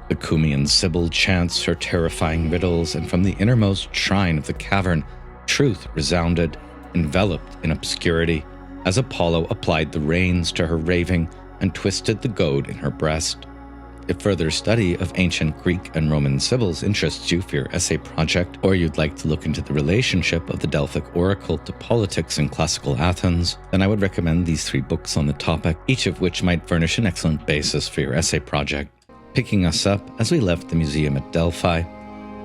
The Cumaean Sibyl chants her terrifying riddles, and from the innermost shrine of the cavern, truth resounded, enveloped in obscurity, as Apollo applied the reins to her raving and twisted the goad in her breast. If further study of ancient Greek and Roman Sibyls interests you for your essay project, or you'd like to look into the relationship of the Delphic oracle to politics in classical Athens, then I would recommend these 3 books on the topic, each of which might furnish an excellent basis for your essay project. Picking us up as we left the museum at Delphi,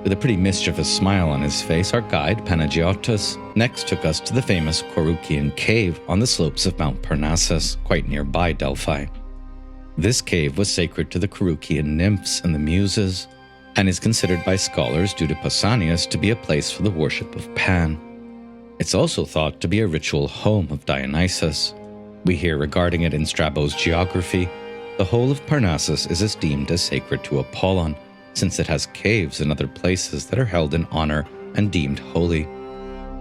with a pretty mischievous smile on his face, our guide, Panagiotis, next took us to the famous Koroukian cave on the slopes of Mount Parnassus, quite nearby Delphi. This cave was sacred to the Koroukian nymphs and the Muses, and is considered by scholars due to Pausanias to be a place for the worship of Pan. It's also thought to be a ritual home of Dionysus. We hear regarding it in Strabo's geography, the whole of Parnassus is esteemed as sacred to Apollon, since it has caves and other places that are held in honor and deemed holy.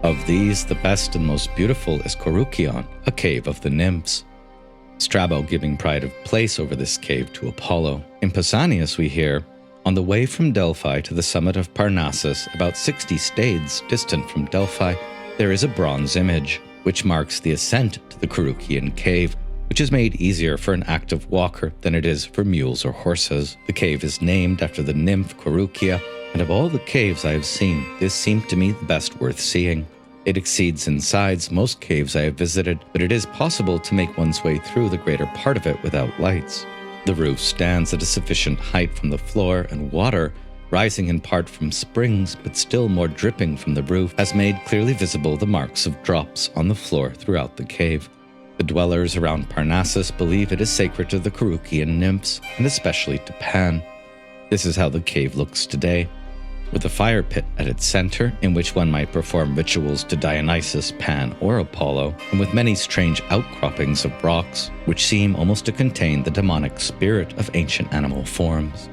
Of these, the best and most beautiful is Koroukion, a cave of the nymphs. Strabo giving pride of place over this cave to Apollo. In Pausanias we hear, on the way from Delphi to the summit of Parnassus, about 60 stades distant from Delphi, there is a bronze image, which marks the ascent to the Koroukian cave, which is made easier for an active walker than it is for mules or horses. The cave is named after the nymph Koroukia, and of all the caves I have seen, this seemed to me the best worth seeing. It exceeds in size most caves I have visited, but it is possible to make one's way through the greater part of it without lights. The roof stands at a sufficient height from the floor, and water, rising in part from springs but still more dripping from the roof, has made clearly visible the marks of drops on the floor throughout the cave. The dwellers around Parnassus believe it is sacred to the Koroukian nymphs, and especially to Pan. This is how the cave looks today, with a fire pit at its center in which one might perform rituals to Dionysus, Pan, or Apollo, and with many strange outcroppings of rocks which seem almost to contain the demonic spirit of ancient animal forms.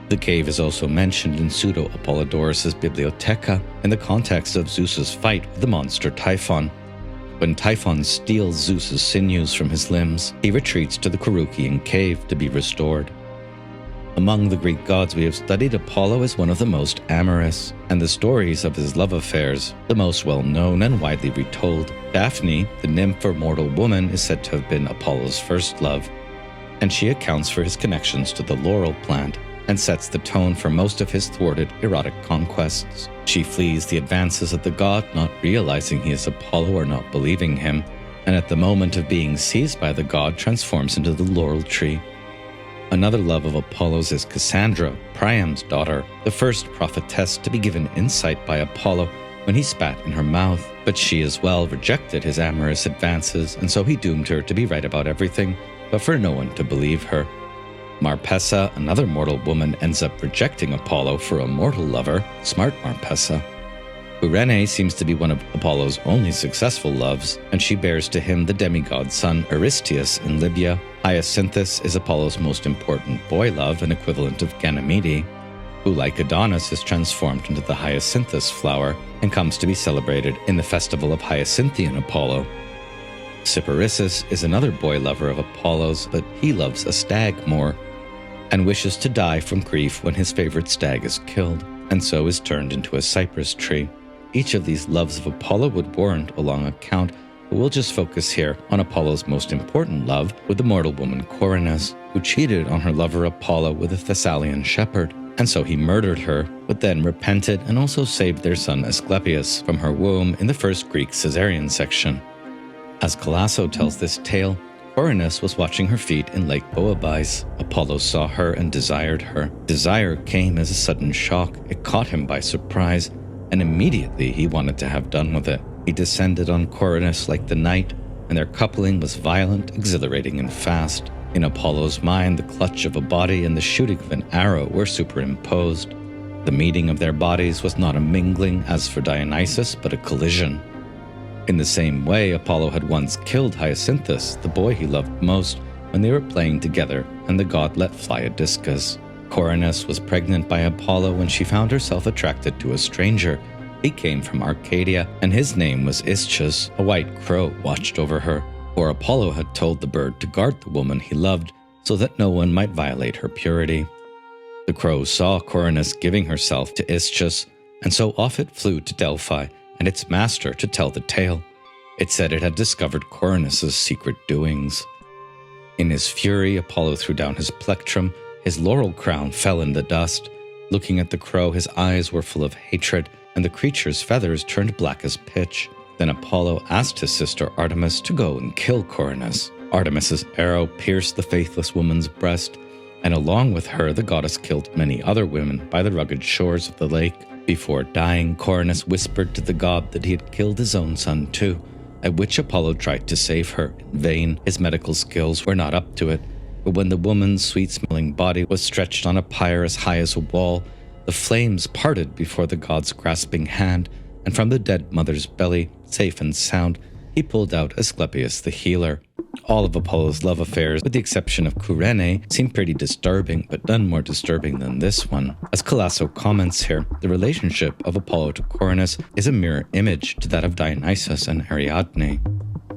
The cave is also mentioned in Pseudo-Apollodorus' Bibliotheca in the context of Zeus's fight with the monster Typhon. When Typhon steals Zeus's sinews from his limbs, he retreats to the Koroukian cave to be restored. Among the Greek gods we have studied, Apollo is one of the most amorous, and the stories of his love affairs, the most well-known and widely retold. Daphne, the nymph or mortal woman, is said to have been Apollo's first love, and she accounts for his connections to the laurel plant, and sets the tone for most of his thwarted erotic conquests. She flees the advances of the god, not realizing he is Apollo or not believing him, and at the moment of being seized by the god transforms into the laurel tree. Another love of Apollo's is Cassandra, Priam's daughter, the first prophetess to be given insight by Apollo when he spat in her mouth, but she as well rejected his amorous advances, and so he doomed her to be right about everything, but for no one to believe her. Marpessa, another mortal woman, ends up rejecting Apollo for a mortal lover, smart Marpessa. Eurene seems to be one of Apollo's only successful loves, and she bears to him the demigod son Aristeus in Libya. Hyacinthus is Apollo's most important boy love, an equivalent of Ganymede, who, like Adonis, is transformed into the hyacinthus flower and comes to be celebrated in the festival of Hyacinthian Apollo. Cyparissus is another boy lover of Apollo's, but he loves a stag more, and wishes to die from grief when his favorite stag is killed, and so is turned into a cypress tree. Each of these loves of Apollo would warrant a long account, but we'll just focus here on Apollo's most important love with the mortal woman Coronis, who cheated on her lover Apollo with a Thessalian shepherd, and so he murdered her, but then repented and also saved their son Asclepius from her womb in the first Greek Caesarean section. As Calasso tells this tale, Coronis was watching her feet in Lake Boabais. Apollo saw her and desired her. Desire came as a sudden shock. It caught him by surprise, and immediately he wanted to have done with it. He descended on Coronis like the night, and their coupling was violent, exhilarating, and fast. In Apollo's mind, the clutch of a body and the shooting of an arrow were superimposed. The meeting of their bodies was not a mingling, as for Dionysus, but a collision. In the same way, Apollo had once killed Hyacinthus, the boy he loved most, when they were playing together, and the god let fly a discus. Coronis was pregnant by Apollo when she found herself attracted to a stranger, He came from Arcadia, and his name was Ischus. A white crow watched over her, for Apollo had told the bird to guard the woman he loved so that no one might violate her purity. The crow saw Coronis giving herself to Ischus, and so off it flew to Delphi and its master to tell the tale. It said it had discovered Coronis's secret doings. In his fury, Apollo threw down his plectrum. His laurel crown fell in the dust. Looking at the crow, his eyes were full of hatred, and the creature's feathers turned black as pitch. Then Apollo asked his sister Artemis to go and kill Coronis. Artemis's arrow pierced the faithless woman's breast, and along with her the goddess killed many other women by the rugged shores of the lake. Before dying, Coronis whispered to the god that he had killed his own son too, at which Apollo tried to save her. In vain, his medical skills were not up to it. But when the woman's sweet-smelling body was stretched on a pyre as high as a wall, the flames parted before the god's grasping hand, and from the dead mother's belly, safe and sound, he pulled out Asclepius the healer. All of Apollo's love affairs, with the exception of Kyrene, seem pretty disturbing, but none more disturbing than this one. As Colasso comments here, the relationship of Apollo to Coronis is a mirror image to that of Dionysus and Ariadne.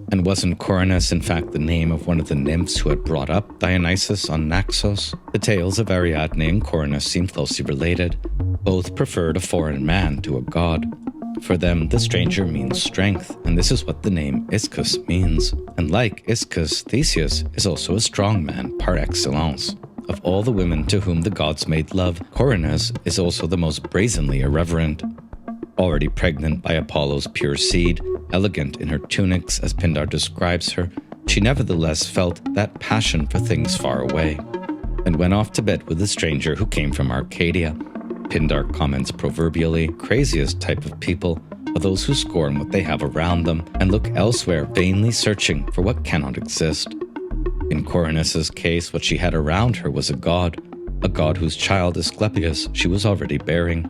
And wasn't Coronis in fact the name of one of the nymphs who had brought up Dionysus on Naxos? The tales of Ariadne and Coronis seem closely related. Both preferred a foreign man to a god. For them, the stranger means strength, and this is what the name Ischus means. And like Ischus, Theseus is also a strong man par excellence. Of all the women to whom the gods made love, Coronis is also the most brazenly irreverent. Already pregnant by Apollo's pure seed, elegant in her tunics as Pindar describes her, she nevertheless felt that passion for things far away, and went off to bed with the stranger who came from Arcadia. Pindar comments proverbially, craziest type of people are those who scorn what they have around them and look elsewhere, vainly searching for what cannot exist. In Coronis's case, what she had around her was a god whose child Asclepius she was already bearing.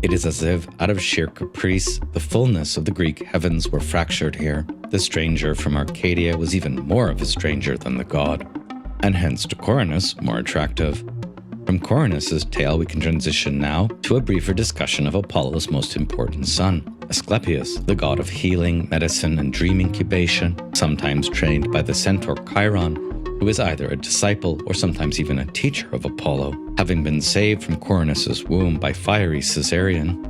It is as if, out of sheer caprice, the fullness of the Greek heavens were fractured here. The stranger from Arcadia was even more of a stranger than the god, and hence to Coronis more attractive. From Coronis's tale we can transition now to a briefer discussion of Apollo's most important son, Asclepius, the god of healing, medicine, and dream incubation, sometimes trained by the centaur Chiron, who is either a disciple or sometimes even a teacher of Apollo. Having been saved from Coronis's womb by fiery Caesarean,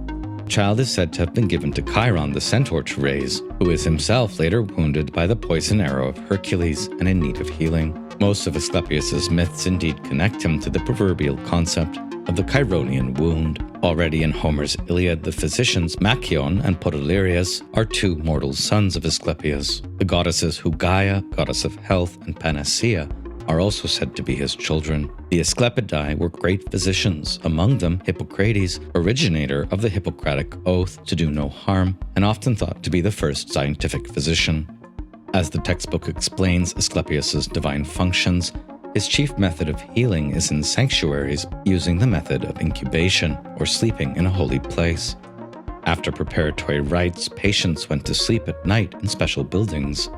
the child is said to have been given to Chiron the centaur to raise, who is himself later wounded by the poison arrow of Hercules and in need of healing. Most of Asclepius's myths indeed connect him to the proverbial concept of the Chironian wound. Already in Homer's Iliad, the physicians Machaon and Podalirius are two mortal sons of Asclepius. The goddesses Hugaia, goddess of health, and Panacea are also said to be his children. The Asclepidae were great physicians, among them Hippocrates, originator of the Hippocratic oath to do no harm, and often thought to be the first scientific physician. As the textbook explains Asclepius's divine functions, his chief method of healing is in sanctuaries, using the method of incubation, or sleeping in a holy place. After preparatory rites, patients went to sleep at night in special buildings,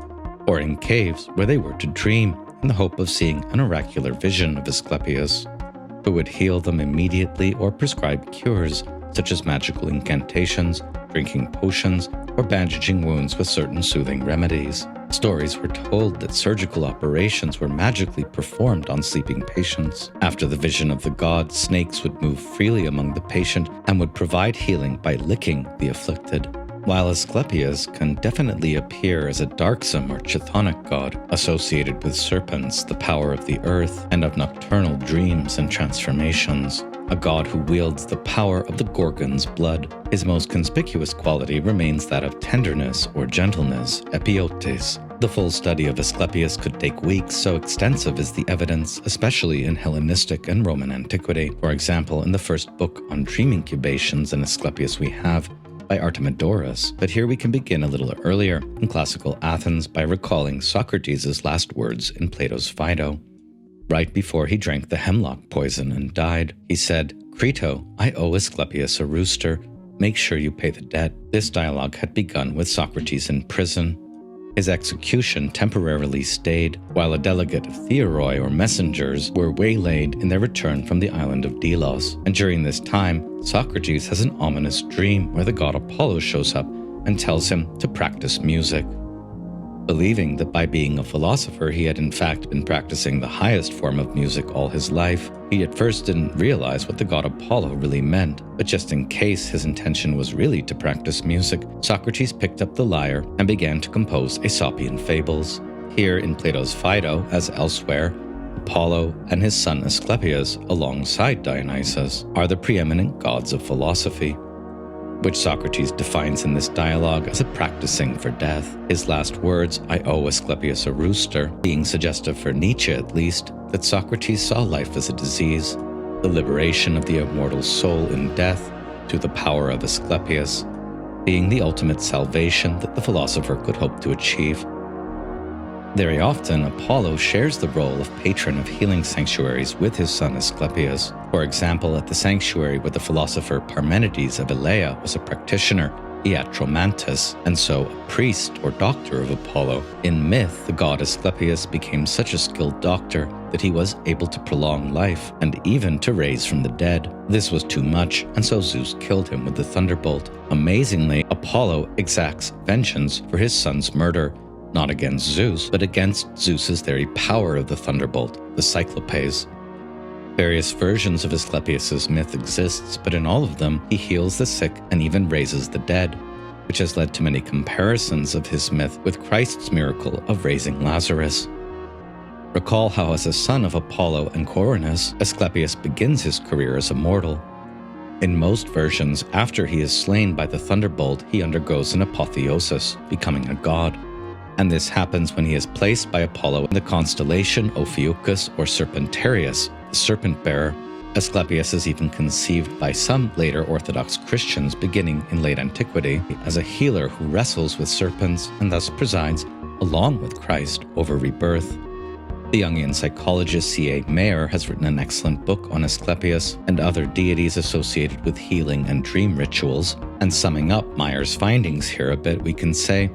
or in caves where they were to dream in the hope of seeing an oracular vision of Asclepius, who would heal them immediately or prescribe cures, such as magical incantations, drinking potions, or bandaging wounds with certain soothing remedies. Stories were told that surgical operations were magically performed on sleeping patients. After the vision of the god, snakes would move freely among the patient and would provide healing by licking the afflicted. While Asclepius can definitely appear as a darksome or chthonic god, associated with serpents, the power of the earth, and of nocturnal dreams and transformations, a god who wields the power of the Gorgon's blood, his most conspicuous quality remains that of tenderness or gentleness, epiotes. The full study of Asclepius could take weeks, so extensive is the evidence, especially in Hellenistic and Roman antiquity. For example, in the first book on dream incubations in Asclepius we have, by Artemidorus, but here we can begin a little earlier, in classical Athens, by recalling Socrates' last words in Plato's Phaedo. Right before he drank the hemlock poison and died, he said, "Crito, I owe Asclepius a rooster. Make sure you pay the debt." This dialogue had begun with Socrates in prison. His execution temporarily stayed, while a delegate of Theoroi or messengers were waylaid in their return from the island of Delos. And during this time, Socrates has an ominous dream where the god Apollo shows up and tells him to practice music. Believing that by being a philosopher he had in fact been practicing the highest form of music all his life, he at first didn't realize what the god Apollo really meant. But just in case his intention was really to practice music, Socrates picked up the lyre and began to compose Aesopian fables. Here in Plato's Phaedo, as elsewhere, Apollo and his son Asclepius, alongside Dionysus, are the preeminent gods of philosophy, which Socrates defines in this dialogue as a practicing for death. His last words, "I owe Asclepius a rooster," being suggestive for Nietzsche at least, that Socrates saw life as a disease, the liberation of the immortal soul in death through the power of Asclepius, being the ultimate salvation that the philosopher could hope to achieve. Very often, Apollo shares the role of patron of healing sanctuaries with his son Asclepius. For example, at the sanctuary where the philosopher Parmenides of Elea was a practitioner, Iatromantus, and so a priest or doctor of Apollo. In myth, the god Asclepius became such a skilled doctor that he was able to prolong life and even to raise from the dead. This was too much, and so Zeus killed him with the thunderbolt. Amazingly, Apollo exacts vengeance for his son's murder, not against Zeus, but against Zeus's very power of the thunderbolt, the Cyclopes. Various versions of Asclepius's myth exists, but in all of them, he heals the sick and even raises the dead, which has led to many comparisons of his myth with Christ's miracle of raising Lazarus. Recall how, as a son of Apollo and Coronis, Asclepius begins his career as a mortal. In most versions, after he is slain by the thunderbolt, he undergoes an apotheosis, becoming a god. And this happens when he is placed by Apollo in the constellation Ophiuchus or Serpentarius, the serpent bearer. Asclepius is even conceived by some later Orthodox Christians beginning in late antiquity as a healer who wrestles with serpents and thus presides, along with Christ, over rebirth. The Jungian psychologist C.A. Mayer has written an excellent book on Asclepius and other deities associated with healing and dream rituals. And summing up Mayer's findings here a bit, we can say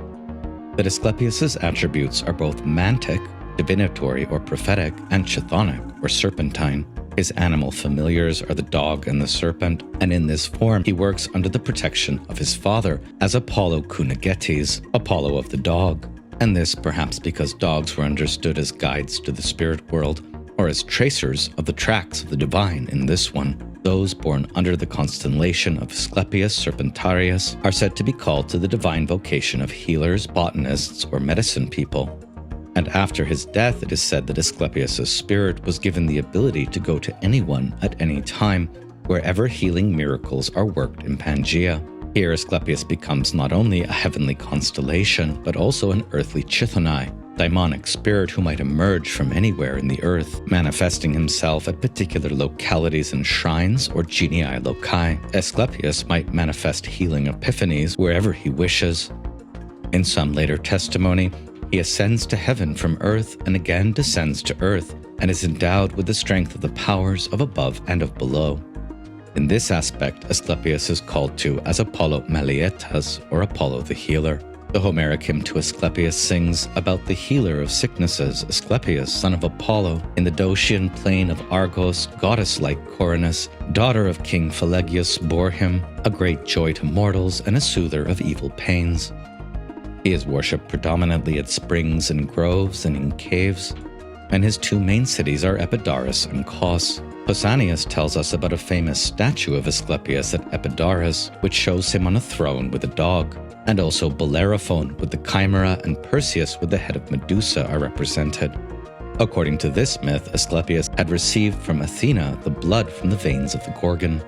that Asclepius's attributes are both mantic, divinatory or prophetic, and chthonic or serpentine. His animal familiars are the dog and the serpent, and in this form he works under the protection of his father as Apollo Kunagetes, Apollo of the dog. And this perhaps because dogs were understood as guides to the spirit world, or as tracers of the tracks of the divine in this one. Those born under the constellation of Asclepius Serpentarius are said to be called to the divine vocation of healers, botanists, or medicine people. And after his death, it is said that Asclepius' spirit was given the ability to go to anyone at any time, wherever healing miracles are worked in Pangaea. Here, Asclepius becomes not only a heavenly constellation, but also an earthly chthonai, daimonic spirit who might emerge from anywhere in the earth, manifesting himself at particular localities and shrines or genii loci. Asclepius might manifest healing epiphanies wherever he wishes. In some later testimony, he ascends to heaven from earth and again descends to earth, and is endowed with the strength of the powers of above and of below. In this aspect, Asclepius is called to as Apollo Melietas, or Apollo the healer. The Homeric hymn to Asclepius sings about the healer of sicknesses, Asclepius, son of Apollo, in the Dacian plain of Argos, goddess-like Coronis, daughter of King Phalegus, bore him, a great joy to mortals and a soother of evil pains. He is worshipped predominantly at springs and groves and in caves, and his two main cities are Epidaurus and Kos. Pausanias tells us about a famous statue of Asclepius at Epidaurus, which shows him on a throne with a dog. And also Bellerophon with the chimera and Perseus with the head of Medusa are represented. According to this myth, Asclepius had received from Athena the blood from the veins of the Gorgon.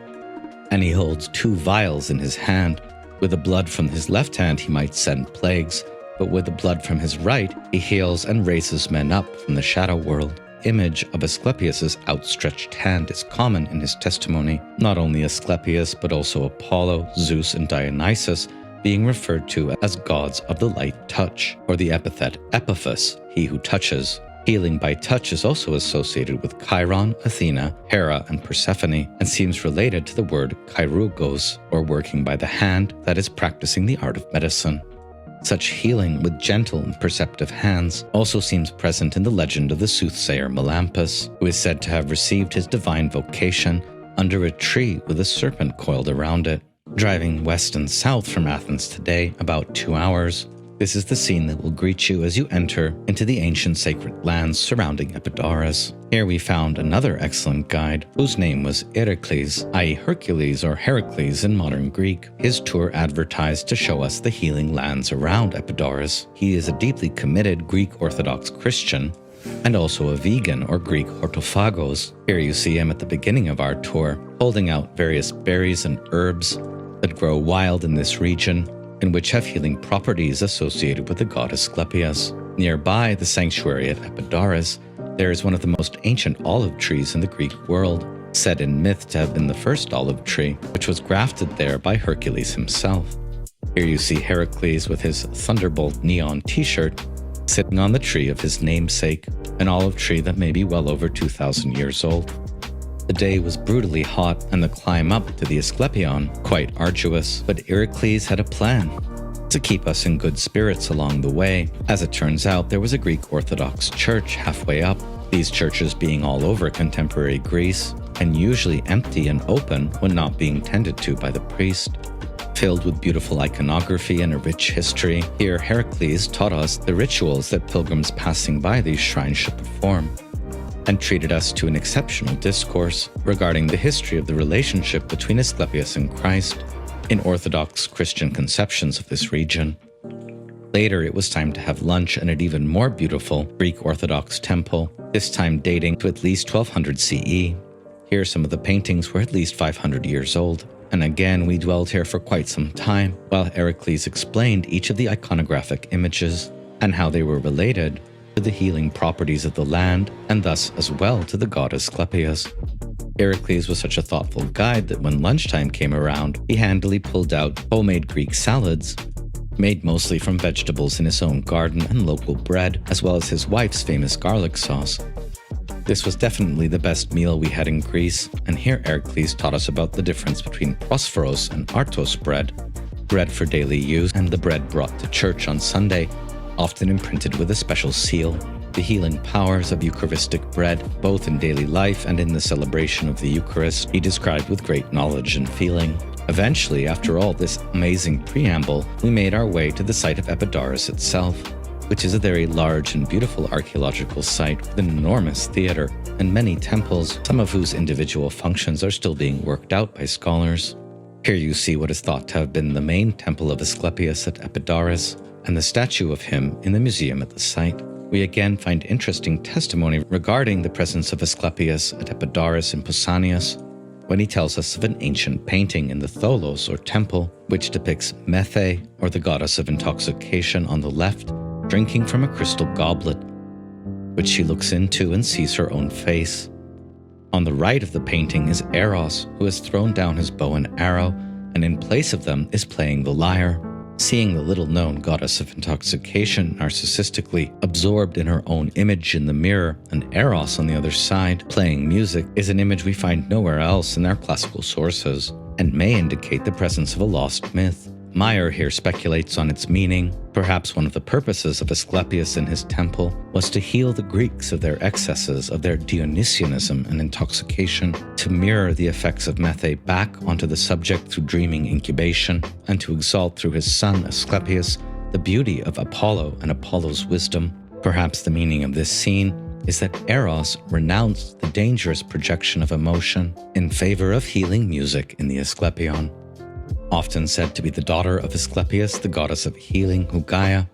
And he holds two vials in his hand. With the blood from his left hand he might send plagues, but with the blood from his right he heals and raises men up from the shadow world. Image of Asclepius's outstretched hand is common in his testimony. Not only Asclepius, but also Apollo, Zeus, and Dionysus being referred to as gods of the light touch, or the epithet Epiphus, he who touches. Healing by touch is also associated with Chiron, Athena, Hera, and Persephone, and seems related to the word chirurgos, or working by the hand, that is practicing the art of medicine. Such healing with gentle and perceptive hands also seems present in the legend of the soothsayer Melampus, who is said to have received his divine vocation under a tree with a serpent coiled around it. Driving west and south from Athens today, about 2 hours, this is the scene that will greet you as you enter into the ancient sacred lands surrounding Epidaurus. Here we found another excellent guide, whose name was Heracles, i.e. Hercules or Heracles in modern Greek. His tour advertised to show us the healing lands around Epidaurus. He is a deeply committed Greek Orthodox Christian, and also a vegan or Greek hortophagos. Here you see him at the beginning of our tour, holding out various berries and herbs that grow wild in this region, and which have healing properties associated with the god Asclepius. Nearby the sanctuary at Epidaurus, there is one of the most ancient olive trees in the Greek world, said in myth to have been the first olive tree, which was grafted there by Hercules himself. Here you see Heracles with his Thunderbolt neon t-shirt, sitting on the tree of his namesake, an olive tree that may be well over 2,000 years old. The day was brutally hot and the climb up to the Asclepion quite arduous, but Heracles had a plan to keep us in good spirits along the way. As it turns out, there was a Greek Orthodox church halfway up, these churches being all over contemporary Greece, and usually empty and open when not being tended to by the priest. Filled with beautiful iconography and a rich history, here Heracles taught us the rituals that pilgrims passing by these shrines should perform, and treated us to an exceptional discourse regarding the history of the relationship between Asclepius and Christ in Orthodox Christian conceptions of this region. Later, it was time to have lunch in an even more beautiful Greek Orthodox temple, this time dating to at least 1200 CE. Here some of the paintings were at least 500 years old, and again we dwelled here for quite some time while Heracles explained each of the iconographic images and how they were related to the healing properties of the land, and thus as well to the god Asclepius. Heracles was such a thoughtful guide that when lunchtime came around, he handily pulled out homemade Greek salads, made mostly from vegetables in his own garden and local bread, as well as his wife's famous garlic sauce. This was definitely the best meal we had in Greece, and here Heracles taught us about the difference between prosphoros and artos bread for daily use, and the bread brought to church on Sunday, often imprinted with a special seal. The healing powers of Eucharistic bread, both in daily life and in the celebration of the Eucharist, he described with great knowledge and feeling. Eventually, after all this amazing preamble, we made our way to the site of Epidaurus itself, which is a very large and beautiful archaeological site with an enormous theater and many temples, some of whose individual functions are still being worked out by scholars. Here you see what is thought to have been the main temple of Asclepius at Epidaurus, and the statue of him in the museum at the site. We again find interesting testimony regarding the presence of Asclepius at Epidaurus in Pausanias, when he tells us of an ancient painting in the Tholos or temple, which depicts Methe, or the goddess of intoxication, on the left, drinking from a crystal goblet, which she looks into and sees her own face. On the right of the painting is Eros, who has thrown down his bow and arrow, and in place of them is playing the lyre. Seeing the little-known goddess of intoxication narcissistically absorbed in her own image in the mirror, and Eros on the other side playing music, is an image we find nowhere else in our classical sources, and may indicate the presence of a lost myth. Meyer here speculates on its meaning. Perhaps one of the purposes of Asclepius in his temple was to heal the Greeks of their excesses, of their Dionysianism and intoxication, to mirror the effects of Methe back onto the subject through dreaming incubation, and to exalt through his son Asclepius the beauty of Apollo and Apollo's wisdom. Perhaps the meaning of this scene is that Eros renounced the dangerous projection of emotion in favor of healing music in the Asclepion. Often said to be the daughter of Asclepius, the goddess of healing, Hugaia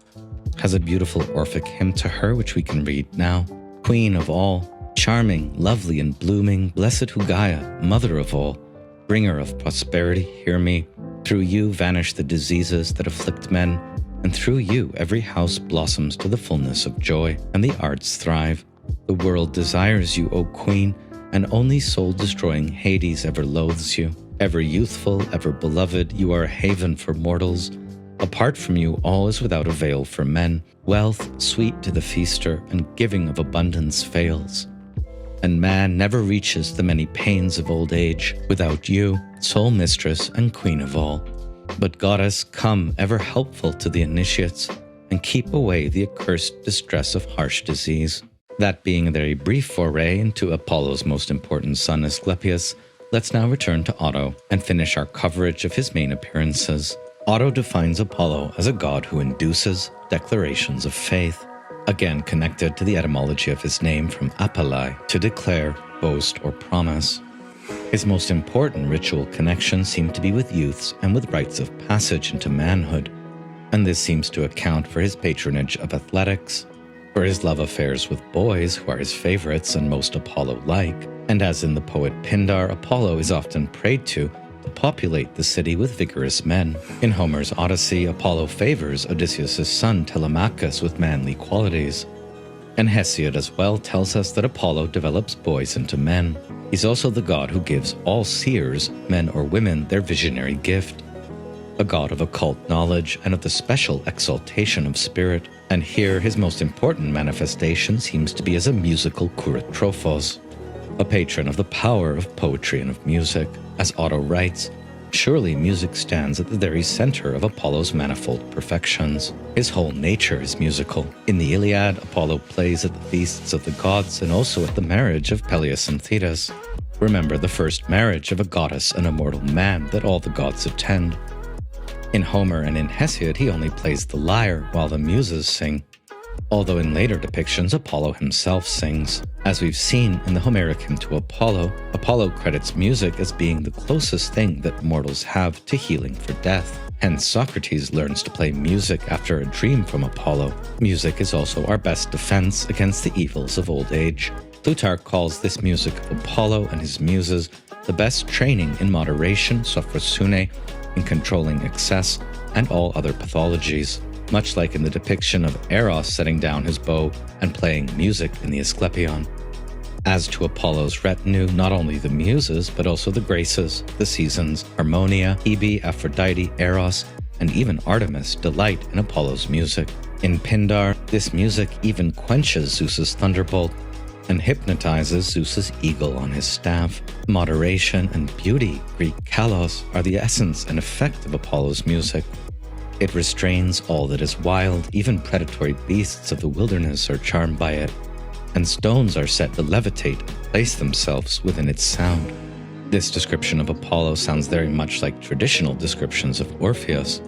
has a beautiful Orphic hymn to her which we can read now. Queen of all, charming, lovely and blooming, blessed Hugaia, mother of all, bringer of prosperity, hear me. Through you vanish the diseases that afflict men, and through you every house blossoms to the fullness of joy, and the arts thrive. The world desires you, O Queen, and only soul-destroying Hades ever loathes you. Ever youthful, ever beloved, you are a haven for mortals. Apart from you, all is without avail for men. Wealth, sweet to the feaster, and giving of abundance fails. And man never reaches the many pains of old age without you, sole mistress and queen of all. But goddess, come, ever helpful to the initiates, and keep away the accursed distress of harsh disease. That being a very brief foray into Apollo's most important son, Asclepius, let's now return to Otto and finish our coverage of his main appearances. Otto defines Apollo as a god who induces declarations of faith, again connected to the etymology of his name from apalai, to declare, boast, or promise. His most important ritual connections seem to be with youths and with rites of passage into manhood, and this seems to account for his patronage of athletics, for his love affairs with boys who are his favorites and most Apollo-like, and as in the poet Pindar, Apollo is often prayed to populate the city with vigorous men. In Homer's Odyssey, Apollo favors Odysseus' son Telemachus with manly qualities. And Hesiod as well tells us that Apollo develops boys into men. He's also the god who gives all seers, men or women, their visionary gift, a god of occult knowledge and of the special exaltation of spirit. And here his most important manifestation seems to be as a musical Kourotrophos, a patron of the power of poetry and of music. As Otto writes, surely music stands at the very center of Apollo's manifold perfections. His whole nature is musical. In the Iliad, Apollo plays at the feasts of the gods and also at the marriage of Peleus and Thetis. Remember the first marriage of a goddess and a mortal man that all the gods attend. In Homer and in Hesiod, he only plays the lyre while the muses sing, although in later depictions Apollo himself sings. As we've seen in the Homeric hymn to Apollo, Apollo credits music as being the closest thing that mortals have to healing for death. Hence Socrates learns to play music after a dream from Apollo. Music is also our best defense against the evils of old age. Plutarch calls this music of Apollo and his muses the best training in moderation, sophrosune, in controlling excess, and all other pathologies, much like in the depiction of Eros setting down his bow and playing music in the Asclepion. As to Apollo's retinue, not only the muses, but also the Graces, the seasons, Harmonia, Hebe, Aphrodite, Eros, and even Artemis delight in Apollo's music. In Pindar, this music even quenches Zeus's thunderbolt and hypnotizes Zeus's eagle on his staff. Moderation and beauty, Greek kalos, are the essence and effect of Apollo's music. It restrains all that is wild, even predatory beasts of the wilderness are charmed by it, and stones are set to levitate and place themselves within its sound. This description of Apollo sounds very much like traditional descriptions of Orpheus,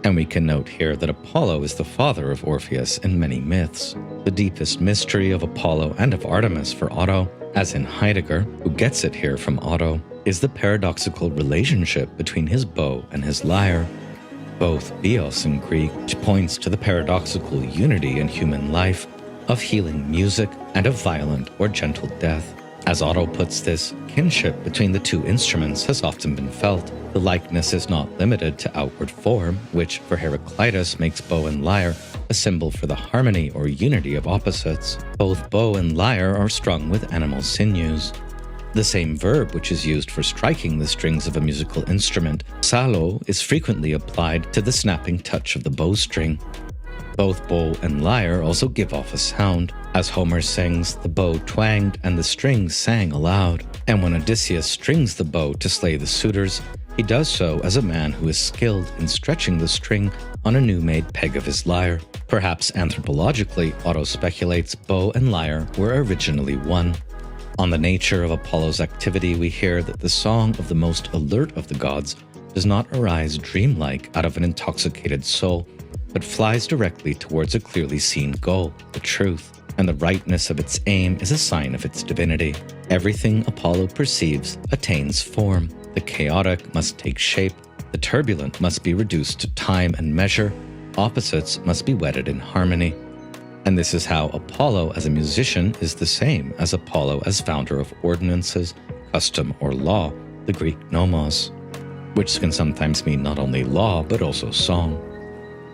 and we can note here that Apollo is the father of Orpheus in many myths. The deepest mystery of Apollo and of Artemis for Otto, as in Heidegger, who gets it here from Otto, is the paradoxical relationship between his bow and his lyre, both bios in Greek, which points to the paradoxical unity in human life of healing music and of violent or gentle death. As Otto puts this, kinship between the two instruments has often been felt. The likeness is not limited to outward form, which for Heraclitus makes bow and lyre a symbol for the harmony or unity of opposites. Both bow and lyre are strung with animal sinews. The same verb which is used for striking the strings of a musical instrument, salo, is frequently applied to the snapping touch of the bowstring. Both bow and lyre also give off a sound. As Homer sings, the bow twanged and the strings sang aloud. And when Odysseus strings the bow to slay the suitors, he does so as a man who is skilled in stretching the string on a new-made peg of his lyre. Perhaps anthropologically, Otto speculates bow and lyre were originally one. On the nature of Apollo's activity, we hear that the song of the most alert of the gods does not arise dreamlike out of an intoxicated soul, but flies directly towards a clearly seen goal, the truth, and the rightness of its aim is a sign of its divinity. Everything Apollo perceives attains form. The chaotic must take shape, the turbulent must be reduced to time and measure, opposites must be wedded in harmony. And this is how Apollo as a musician is the same as Apollo as founder of ordinances, custom, or law, the Greek nomos, which can sometimes mean not only law but also song.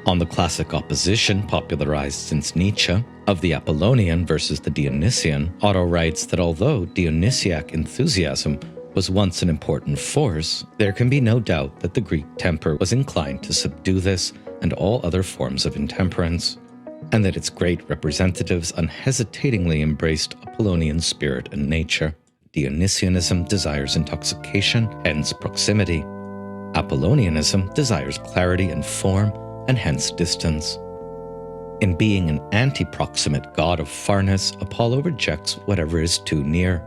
On the classic opposition, popularized since Nietzsche, of the Apollonian versus the Dionysian, Otto writes that although Dionysiac enthusiasm was once an important force, there can be no doubt that the Greek temper was inclined to subdue this and all other forms of intemperance, and that its great representatives unhesitatingly embraced Apollonian spirit and nature. Dionysianism desires intoxication, hence proximity. Apollonianism desires clarity and form, and hence distance. In being an anti-proximate god of farness, Apollo rejects whatever is too near,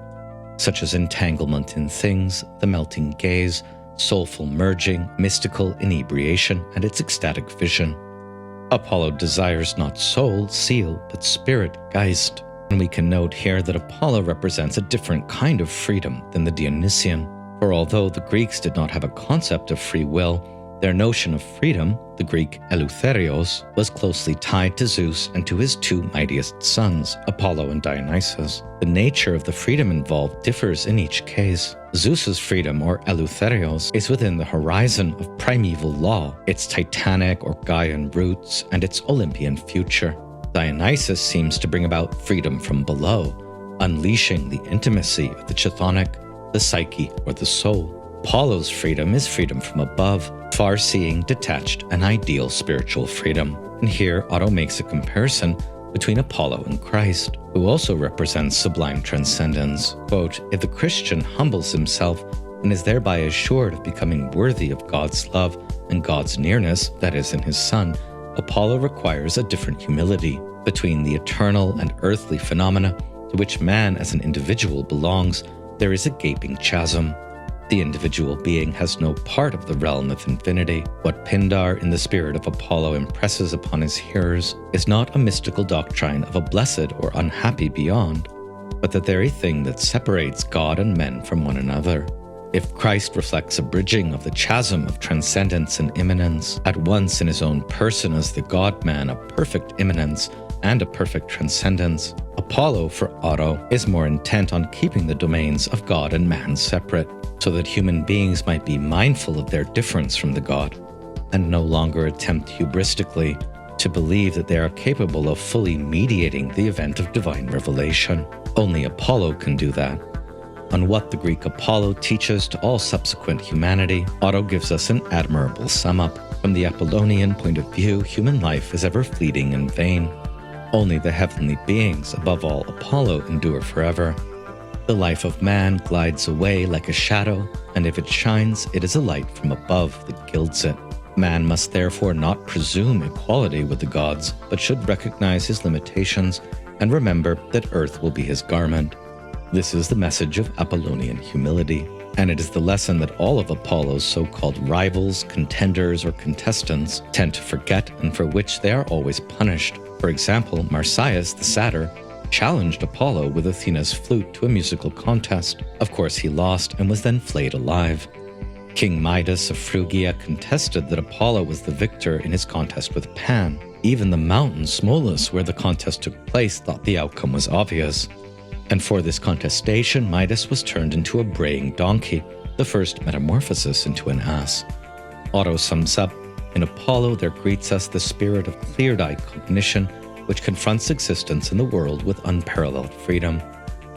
such as entanglement in things, the melting gaze, soulful merging, mystical inebriation, and its ecstatic vision. Apollo desires not soul, seal, but spirit, Geist. And we can note here that Apollo represents a different kind of freedom than the Dionysian. For although the Greeks did not have a concept of free will, their notion of freedom, the Greek eleutherios, was closely tied to Zeus and to his two mightiest sons, Apollo and Dionysus. The nature of the freedom involved differs in each case. Zeus's freedom, or eleutherios, is within the horizon of primeval law, its titanic or Gaian roots, and its Olympian future. Dionysus seems to bring about freedom from below, unleashing the intimacy of the chthonic, the psyche, or the soul. Apollo's freedom is freedom from above, far-seeing, detached, and ideal spiritual freedom. And here Otto makes a comparison between Apollo and Christ, who also represents sublime transcendence. Quote, "If the Christian humbles himself and is thereby assured of becoming worthy of God's love and God's nearness, that is, in his Son, Apollo requires a different humility. Between the eternal and earthly phenomena to which man as an individual belongs, there is a gaping chasm. The individual being has no part of the realm of infinity. What Pindar in the spirit of Apollo impresses upon his hearers is not a mystical doctrine of a blessed or unhappy beyond, but the very thing that separates God and men from one another. If Christ reflects a bridging of the chasm of transcendence and immanence, at once in his own person as the God-man, a perfect immanence and a perfect transcendence, Apollo, for Otto, is more intent on keeping the domains of God and man separate, so that human beings might be mindful of their difference from the God, and no longer attempt hubristically to believe that they are capable of fully mediating the event of divine revelation. Only Apollo can do that. On what the Greek Apollo teaches to all subsequent humanity, Otto gives us an admirable sum-up. From the Apollonian point of view, human life is ever fleeting and vain. Only the heavenly beings, above all Apollo, endure forever. The life of man glides away like a shadow, and if it shines, it is a light from above that gilds it. Man must therefore not presume equality with the gods, but should recognize his limitations and remember that earth will be his garment. This is the message of Apollonian humility, and it is the lesson that all of Apollo's so-called rivals, contenders, or contestants tend to forget and for which they are always punished. For example, Marsyas the satyr challenged Apollo with Athena's flute to a musical contest. Of course, he lost and was then flayed alive. King Midas of Phrygia contested that Apollo was the victor in his contest with Pan. Even the mountain Smolus, where the contest took place, thought the outcome was obvious. And for this contestation, Midas was turned into a braying donkey, the first metamorphosis into an ass. Otto sums up, "In Apollo there greets us the spirit of clear-eyed cognition, which confronts existence in the world with unparalleled freedom.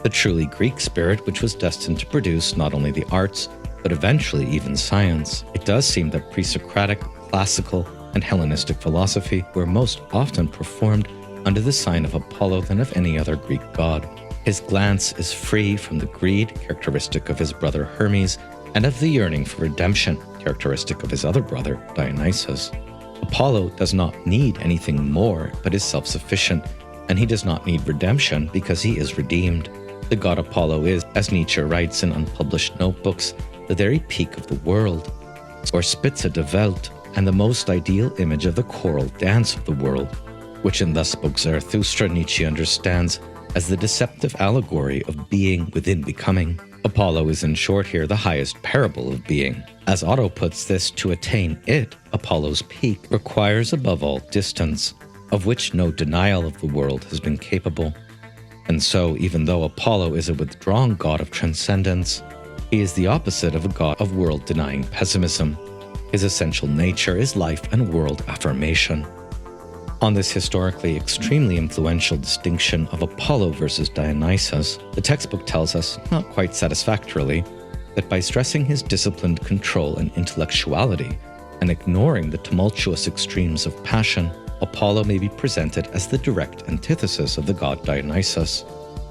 The truly Greek spirit which was destined to produce not only the arts, but eventually even science. It does seem that pre-Socratic, classical, and Hellenistic philosophy were most often performed under the sign of Apollo than of any other Greek god. His glance is free from the greed characteristic of his brother Hermes and of the yearning for redemption characteristic of his other brother Dionysus. Apollo does not need anything more but is self-sufficient, and he does not need redemption because he is redeemed. The god Apollo is, as Nietzsche writes in unpublished notebooks, the very peak of the world, or Spitze der Welt, and the most ideal image of the choral dance of the world, which in Thus Spoke Zarathustra Nietzsche understands as the deceptive allegory of being within becoming. Apollo is in short here the highest parable of being. As Otto puts this, to attain it, Apollo's peak, requires above all distance, of which no denial of the world has been capable. And so, even though Apollo is a withdrawn god of transcendence, he is the opposite of a god of world-denying pessimism. His essential nature is life and world affirmation. On this historically extremely influential distinction of Apollo versus Dionysus, the textbook tells us, not quite satisfactorily, that by stressing his disciplined control and intellectuality, and ignoring the tumultuous extremes of passion, Apollo may be presented as the direct antithesis of the god Dionysus.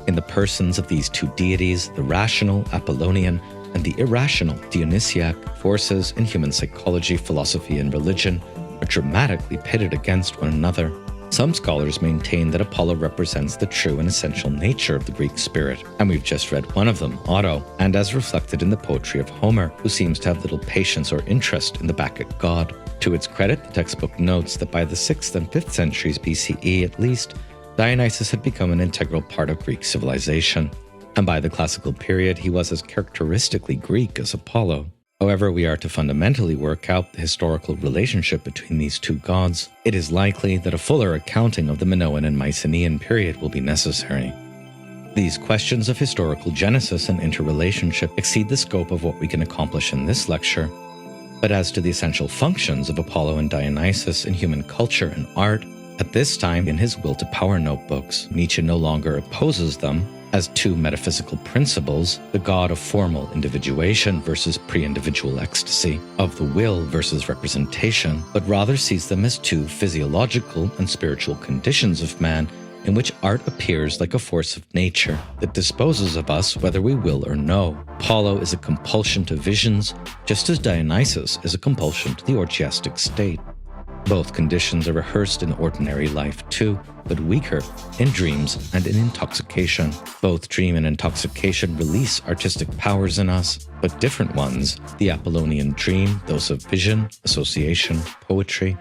In the persons of these two deities, the rational Apollonian and the irrational Dionysiac forces in human psychology, philosophy, and religion are dramatically pitted against one another. Some scholars maintain that Apollo represents the true and essential nature of the Greek spirit, and we've just read one of them, Otto, and as reflected in the poetry of Homer, who seems to have little patience or interest in the Bacchic god. To its credit, the textbook notes that by the 6th and 5th centuries BCE at least, Dionysus had become an integral part of Greek civilization, and by the classical period he was as characteristically Greek as Apollo. However we are to fundamentally work out the historical relationship between these two gods, it is likely that a fuller accounting of the Minoan and Mycenaean period will be necessary. These questions of historical genesis and interrelationship exceed the scope of what we can accomplish in this lecture, but as to the essential functions of Apollo and Dionysus in human culture and art, at this time in his Will to Power notebooks, Nietzsche no longer opposes them as two metaphysical principles, the god of formal individuation versus pre-individual ecstasy, of the will versus representation, but rather sees them as two physiological and spiritual conditions of man in which art appears like a force of nature that disposes of us whether we will or no. Apollo is a compulsion to visions, just as Dionysus is a compulsion to the orgiastic state. Both conditions are rehearsed in ordinary life too, but weaker in dreams and in intoxication. Both dream and intoxication release artistic powers in us, but different ones. The Apollonian dream, those of vision, association, poetry,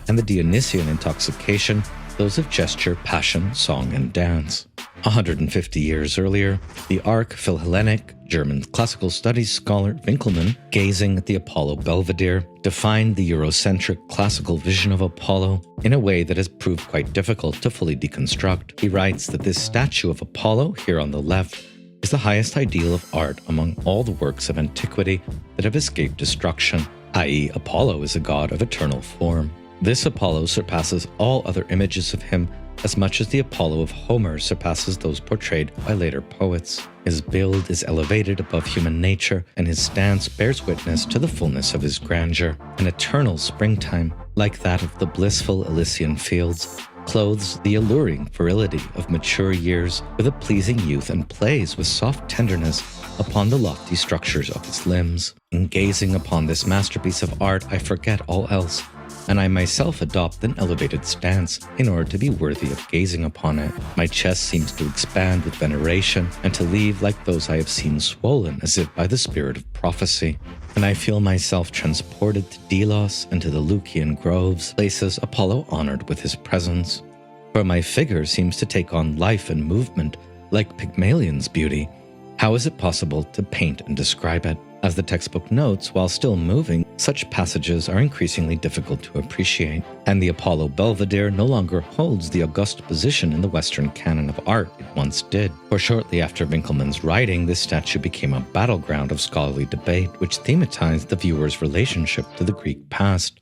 and the Dionysian intoxication, those of gesture, passion, song, and dance. 150 years earlier, the Arch-Philhellenic German classical studies scholar Winckelmann, gazing at the Apollo Belvedere, defined the Eurocentric classical vision of Apollo in a way that has proved quite difficult to fully deconstruct. He writes that this statue of Apollo, here on the left, is the highest ideal of art among all the works of antiquity that have escaped destruction, i.e., Apollo is a god of eternal form. This Apollo surpasses all other images of him as much as the Apollo of Homer surpasses those portrayed by later poets. His build is elevated above human nature, and his stance bears witness to the fullness of his grandeur. An eternal springtime, like that of the blissful Elysian fields, clothes the alluring virility of mature years with a pleasing youth and plays with soft tenderness upon the lofty structures of his limbs. In gazing upon this masterpiece of art, I forget all else, and I myself adopt an elevated stance in order to be worthy of gazing upon it. My chest seems to expand with veneration and to leave like those I have seen swollen as if by the spirit of prophecy. And I feel myself transported to Delos and to the Lucian groves, places Apollo honored with his presence. For my figure seems to take on life and movement like Pygmalion's beauty. How is it possible to paint and describe it? As the textbook notes, while still moving, such passages are increasingly difficult to appreciate, and the Apollo Belvedere no longer holds the august position in the Western canon of art it once did. For shortly after Winckelmann's writing, this statue became a battleground of scholarly debate which thematized the viewer's relationship to the Greek past.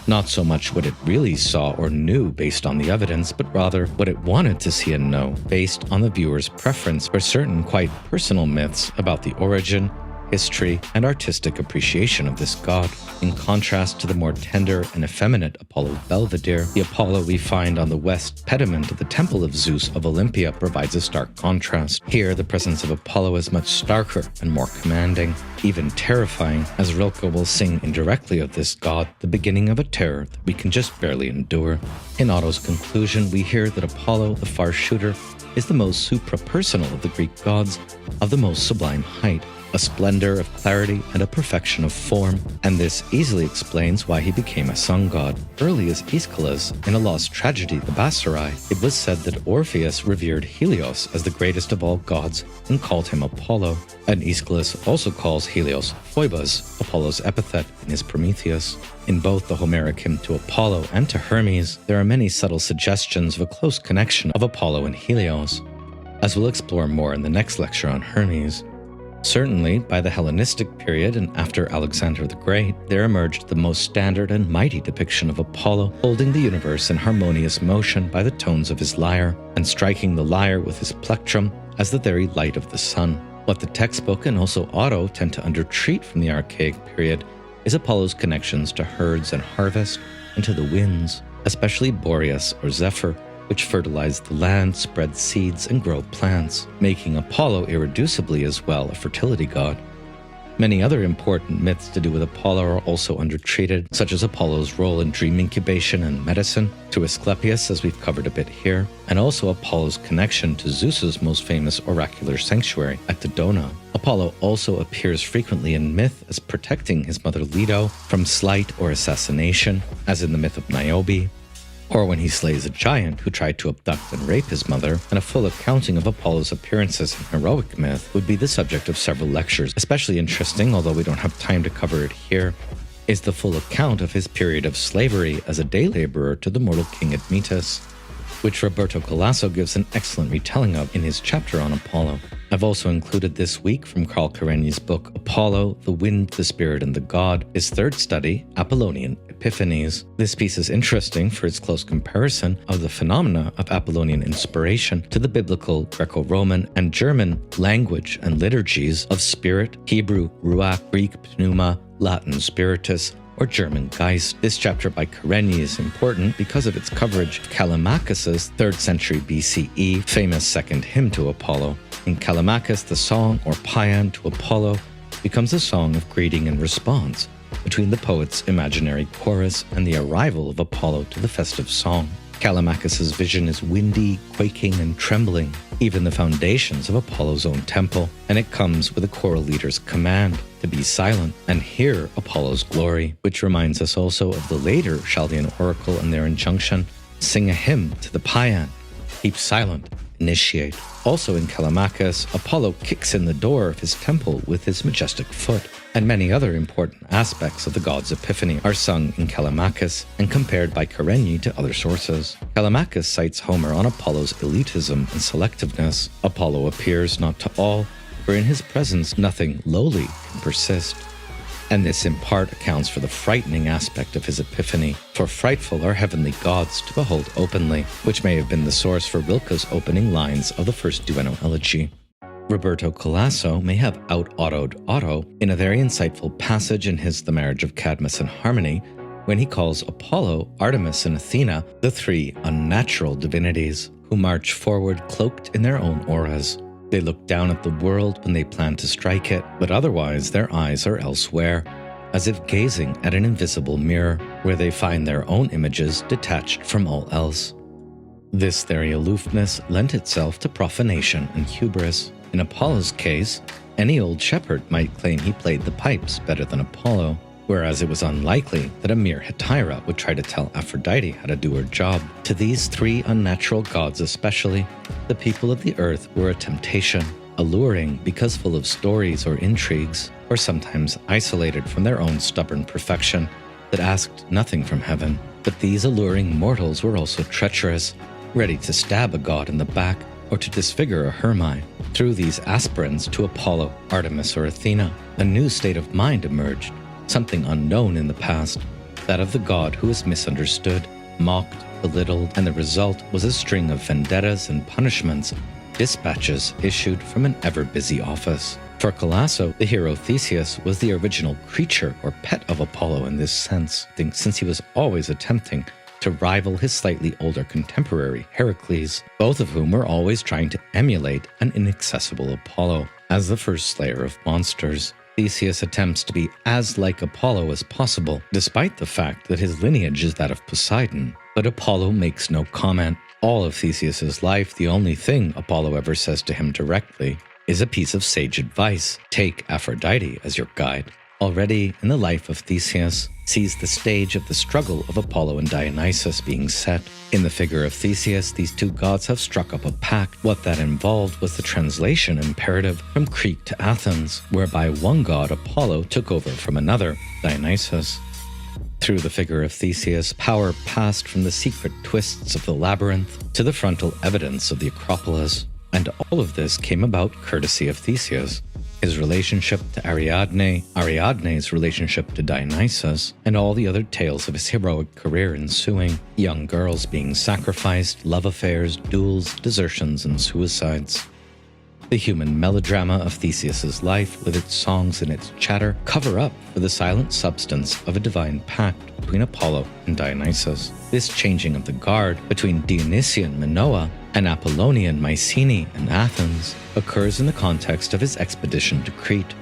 Not so much what it really saw or knew based on the evidence, but rather what it wanted to see and know based on the viewer's preference for certain quite personal myths about the origin, history, and artistic appreciation of this god. In contrast to the more tender and effeminate Apollo Belvedere, the Apollo we find on the west pediment of the Temple of Zeus of Olympia provides a stark contrast. Here, the presence of Apollo is much starker and more commanding, even terrifying, as Rilke will sing indirectly of this god, the beginning of a terror that we can just barely endure. In Otto's conclusion, we hear that Apollo, the far shooter, is the most supra-personal of the Greek gods, of the most sublime height, a splendor of clarity and a perfection of form, and this easily explains why he became a sun god. Early as Aeschylus, in a lost tragedy, the Bassarai, it was said that Orpheus revered Helios as the greatest of all gods and called him Apollo, and Aeschylus also calls Helios Phoebus, Apollo's epithet in his Prometheus. In both the Homeric hymn to Apollo and to Hermes, there are many subtle suggestions of a close connection of Apollo and Helios, as we'll explore more in the next lecture on Hermes. Certainly, by the Hellenistic period and after Alexander the Great, there emerged the most standard and mighty depiction of Apollo holding the universe in harmonious motion by the tones of his lyre, and striking the lyre with his plectrum as the very light of the sun. What the textbook and also Otto tend to undertreat from the archaic period is Apollo's connections to herds and harvest and to the winds, especially Boreas or Zephyr, which fertilize the land, spread seeds, and grow plants, making Apollo irreducibly as well a fertility god. Many other important myths to do with Apollo are also undertreated, such as Apollo's role in dream incubation and medicine, to Asclepius, as we've covered a bit here, and also Apollo's connection to Zeus's most famous oracular sanctuary at Dodona. Apollo also appears frequently in myth as protecting his mother Leto from slight or assassination, as in the myth of Niobe, or when he slays a giant who tried to abduct and rape his mother, and a full accounting of Apollo's appearances in heroic myth would be the subject of several lectures. Especially interesting, although we don't have time to cover it here, is the full account of his period of slavery as a day laborer to the mortal king Admetus, which Roberto Colasso gives an excellent retelling of in his chapter on Apollo. I've also included this week from Carl Karenyi's book Apollo, the Wind, the Spirit, and the God, his third study, Apollonian Epiphanies. This piece is interesting for its close comparison of the phenomena of Apollonian inspiration to the biblical, Greco-Roman, and German language and liturgies of spirit, Hebrew, ruach, Greek, pneuma, Latin, spiritus, or German Geist. This chapter by Karenyi is important because of its coverage of Callimachus's 3rd century BCE famous second hymn to Apollo. In Callimachus, the song or paean to Apollo becomes a song of greeting and response between the poet's imaginary chorus and the arrival of Apollo to the festive song. Callimachus's vision is windy, quaking, and trembling, even the foundations of Apollo's own temple, and it comes with a choral leader's command to be silent and hear Apollo's glory, which reminds us also of the later Chaldean oracle and their injunction, sing a hymn to the paean, keep silent, initiate. Also in Callimachus, Apollo kicks in the door of his temple with his majestic foot, and many other important aspects of the god's epiphany are sung in Callimachus and compared by Karenyi to other sources. Callimachus cites Homer on Apollo's elitism and selectiveness. Apollo appears not to all, for in his presence nothing lowly can persist. And this in part accounts for the frightening aspect of his epiphany, for frightful are heavenly gods to behold openly, which may have been the source for Rilke's opening lines of the first duetto elegy. Roberto Colasso may have out-autoed Otto in a very insightful passage in his The Marriage of Cadmus and Harmony, when he calls Apollo, Artemis, and Athena the three unnatural divinities who march forward cloaked in their own auras. They look down at the world when they plan to strike it, but otherwise their eyes are elsewhere, as if gazing at an invisible mirror, where they find their own images detached from all else. This very aloofness lent itself to profanation and hubris. In Apollo's case, any old shepherd might claim he played the pipes better than Apollo, whereas it was unlikely that a mere hetaira would try to tell Aphrodite how to do her job. To these three unnatural gods especially, the people of the earth were a temptation, alluring because full of stories or intrigues, or sometimes isolated from their own stubborn perfection that asked nothing from heaven. But these alluring mortals were also treacherous, ready to stab a god in the back or to disfigure a Hermai. Through these aspirants to Apollo, Artemis, or Athena, a new state of mind emerged, something unknown in the past, that of the god who was misunderstood, mocked, belittled, and the result was a string of vendettas and punishments, dispatches issued from an ever-busy office. For Colasso, the hero Theseus was the original creature or pet of Apollo in this sense, since he was always attempting to rival his slightly older contemporary Heracles, both of whom were always trying to emulate an inaccessible Apollo. As the first slayer of monsters, Theseus attempts to be as like Apollo as possible, despite the fact that his lineage is that of Poseidon. But Apollo makes no comment. All of Theseus's life, the only thing Apollo ever says to him directly is a piece of sage advice: take Aphrodite as your guide. Already in the life of Theseus sees the stage of the struggle of Apollo and Dionysus being set. In the figure of Theseus, these two gods have struck up a pact. What that involved was the translation imperative from Crete to Athens, whereby one god, Apollo, took over from another, Dionysus. Through the figure of Theseus, power passed from the secret twists of the labyrinth to the frontal evidence of the Acropolis. And all of this came about courtesy of Theseus. His relationship to Ariadne, Ariadne's relationship to Dionysus, and all the other tales of his heroic career ensuing, young girls being sacrificed, love affairs, duels, desertions, and suicides. The human melodrama of Theseus's life, with its songs and its chatter, cover up for the silent substance of a divine pact between Apollo and Dionysus. This changing of the guard between Dionysian Minoa and Apollonian Mycenae and Athens occurs in the context of his expedition to Crete.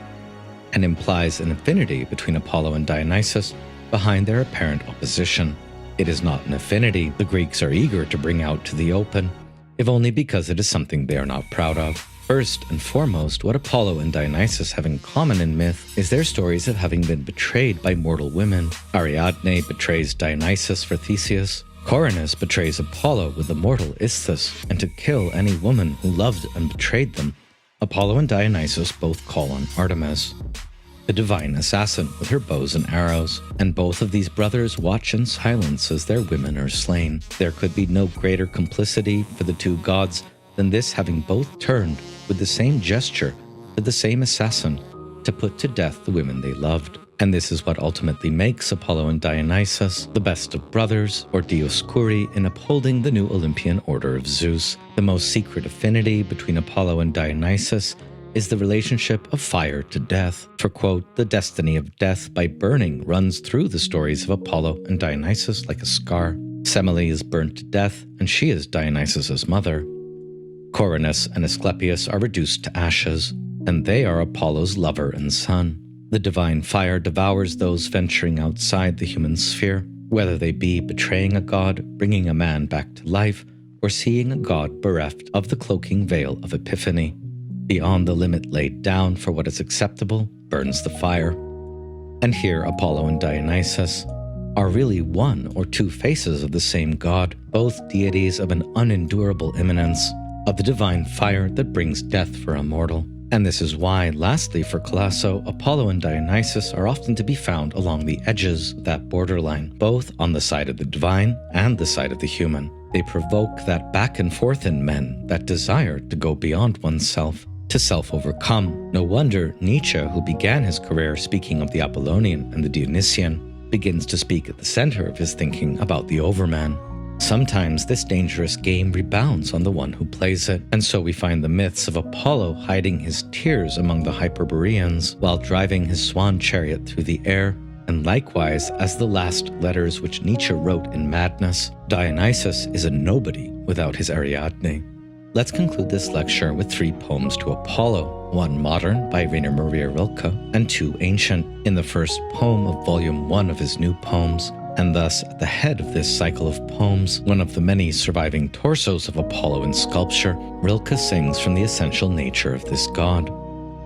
and implies an affinity between Apollo and Dionysus behind their apparent opposition. It is not an affinity the Greeks are eager to bring out to the open, if only because it is something they are not proud of. First and foremost, what Apollo and Dionysus have in common in myth is their stories of having been betrayed by mortal women. Ariadne betrays Dionysus for Theseus. Coronus betrays Apollo with the mortal Ischthus, and to kill any woman who loved and betrayed them, Apollo and Dionysus both call on Artemis, the divine assassin, with her bows and arrows, and both of these brothers watch in silence as their women are slain. There could be no greater complicity for the two gods than this, having both turned with the same gesture to the same assassin to put to death the women they loved. And this is what ultimately makes Apollo and Dionysus the best of brothers, or Dioscuri, in upholding the new Olympian order of Zeus. The most secret affinity between Apollo and Dionysus is the relationship of fire to death. For, quote, the destiny of death by burning runs through the stories of Apollo and Dionysus like a scar. Semele is burnt to death, and she is Dionysus's mother. Coronus and Asclepius are reduced to ashes, and they are Apollo's lover and son. The divine fire devours those venturing outside the human sphere, whether they be betraying a god, bringing a man back to life, or seeing a god bereft of the cloaking veil of Epiphany. Beyond the limit laid down for what is acceptable burns the fire. And here Apollo and Dionysus are really one or two faces of the same god, both deities of an unendurable immanence, of the divine fire that brings death for a mortal. And this is why, lastly, for Colosso, Apollo and Dionysus are often to be found along the edges of that borderline, both on the side of the divine and the side of the human. They provoke that back and forth in men, that desire to go beyond oneself, to self-overcome. No wonder Nietzsche, who began his career speaking of the Apollonian and the Dionysian, begins to speak at the center of his thinking about the overman. Sometimes this dangerous game rebounds on the one who plays it, and so we find the myths of Apollo hiding his tears among the Hyperboreans while driving his swan chariot through the air, and likewise, as the last letters which Nietzsche wrote in madness, Dionysus is a nobody without his Ariadne. Let's conclude this lecture with 3 poems to Apollo, 1 modern by Rainer Maria Rilke, and 2 ancient, in the first poem of volume 1 of his new poems, and thus at the head of this cycle of poems, one of the many surviving torsos of Apollo in sculpture, Rilke sings from the essential nature of this god.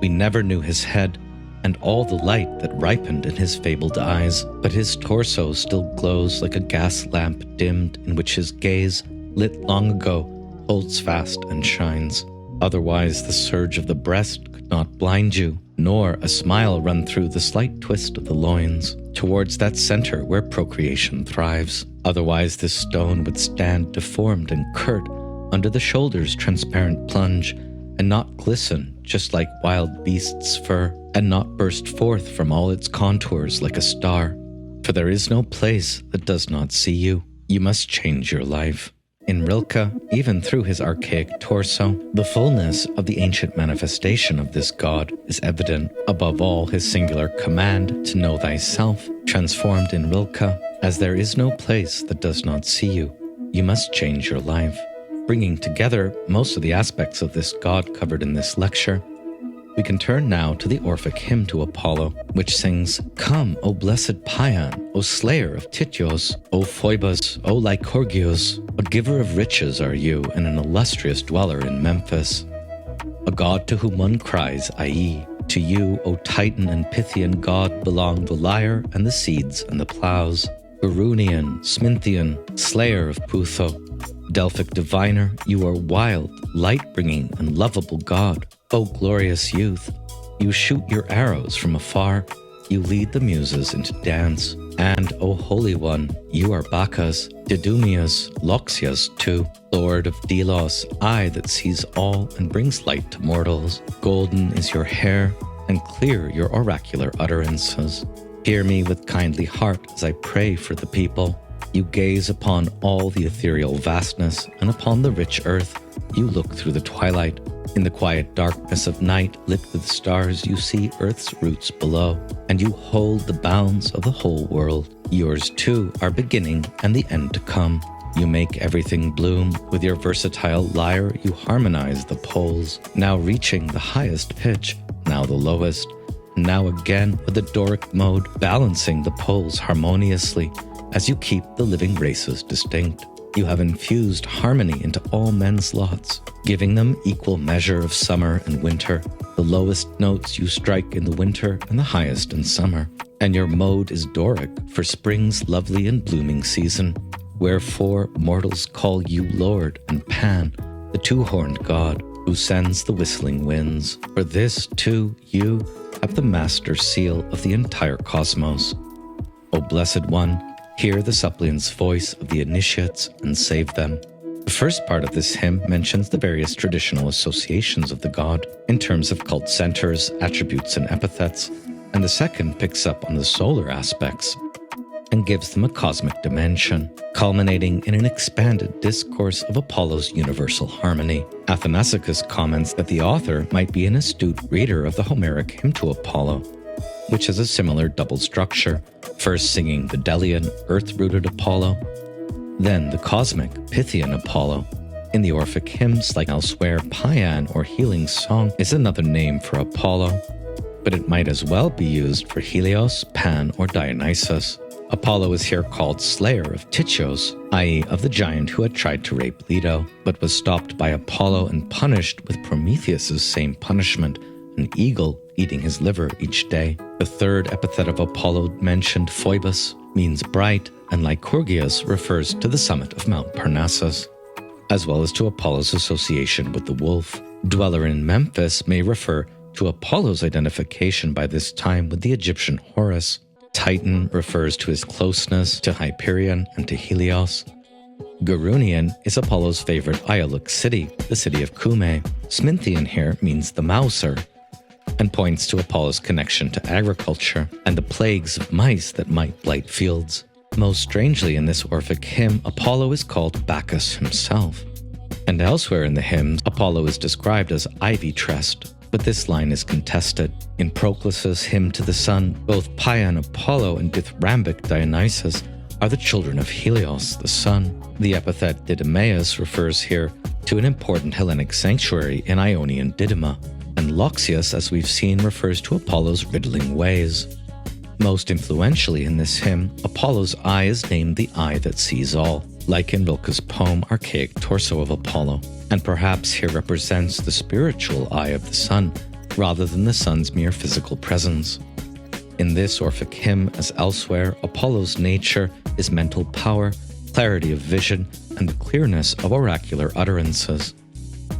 We never knew his head, and all the light that ripened in his fabled eyes, but his torso still glows like a gas lamp dimmed, in which his gaze, lit long ago, holds fast and shines. Otherwise the surge of the breast could not blind you, nor a smile run through the slight twist of the loins, towards that center where procreation thrives. Otherwise this stone would stand deformed and curt under the shoulder's transparent plunge, and not glisten just like wild beast's fur, and not burst forth from all its contours like a star. For there is no place that does not see you. You must change your life. In Rilke, even through his archaic torso, the fullness of the ancient manifestation of this god is evident. Above all, his singular command to know thyself, transformed in Rilke as there is no place that does not see you. You must change your life. Bringing together most of the aspects of this god covered in this lecture, we can turn now to the Orphic hymn to Apollo, which sings, "Come, O blessed Paean, O slayer of Tityos, O Phoebus, O Lycurgus, what giver of riches are you, and an illustrious dweller in Memphis? A god to whom one cries, Ai. To you, O Titan and Pythian god, belong the lyre and the seeds and the plows. Gerunian, Sminthean, slayer of Putho, Delphic diviner, you are wild, light-bringing, and lovable god. O glorious youth, you shoot your arrows from afar, you lead the muses into dance. And, O Holy One, you are Bacchus, Didonius, Loxias too, Lord of Delos, eye that sees all and brings light to mortals. Golden is your hair, and clear your oracular utterances. Hear me with kindly heart as I pray for the people. You gaze upon all the ethereal vastness, and upon the rich earth you look through the twilight. In the quiet darkness of night, lit with stars, you see earth's roots below, and you hold the bounds of the whole world. Yours too are beginning and the end to come. You make everything bloom. With your versatile lyre you harmonize the poles, now reaching the highest pitch, now the lowest, now again with the Doric mode balancing the poles harmoniously as you keep the living races distinct. You have infused harmony into all men's lots, giving them equal measure of summer and winter, the lowest notes you strike in the winter and the highest in summer. And your mode is Doric for spring's lovely and blooming season, wherefore mortals call you Lord and Pan, the two-horned god who sends the whistling winds. For this, too, you have the master seal of the entire cosmos. O Blessed One, hear the suppliant's voice of the initiates and save them. The first part of this hymn mentions the various traditional associations of the god in terms of cult centers, attributes, and epithets, and the second picks up on the solar aspects and gives them a cosmic dimension, culminating in an expanded discourse of Apollo's universal harmony. Athanasicus comments that the author might be an astute reader of the Homeric hymn to Apollo, which has a similar double structure, first singing the Delian, earth-rooted Apollo, then the cosmic, Pythian Apollo. In the Orphic hymns, like elsewhere, Paean or healing song is another name for Apollo, but it might as well be used for Helios, Pan, or Dionysus. Apollo is here called slayer of Tychios, i.e. of the giant who had tried to rape Leto, but was stopped by Apollo and punished with Prometheus's same punishment, an eagle eating his liver each day. The third epithet of Apollo mentioned, Phoebus, means bright, and Lycurgus refers to the summit of Mount Parnassus, as well as to Apollo's association with the wolf. Dweller in Memphis may refer to Apollo's identification by this time with the Egyptian Horus. Titan refers to his closeness to Hyperion and to Helios. Gerunian is Apollo's favorite Iolic city, the city of Cumae. Sminthian here means the mouser, and points to Apollo's connection to agriculture and the plagues of mice that might blight fields. Most strangely in this Orphic hymn, Apollo is called Bacchus himself. And elsewhere in the hymns, Apollo is described as ivy-tressed, but this line is contested. In Proclus's hymn to the sun, both Paean Apollo and dithyrambic Dionysus are the children of Helios, the sun. The epithet Didymaeus refers here to an important Hellenic sanctuary in Ionian Didyma, and Loxias, as we've seen, refers to Apollo's riddling ways. Most influentially in this hymn, Apollo's eye is named the eye that sees all, like in Rilke's poem Archaic Torso of Apollo, and perhaps here represents the spiritual eye of the sun, rather than the sun's mere physical presence. In this Orphic hymn, as elsewhere, Apollo's nature is mental power, clarity of vision, and the clearness of oracular utterances.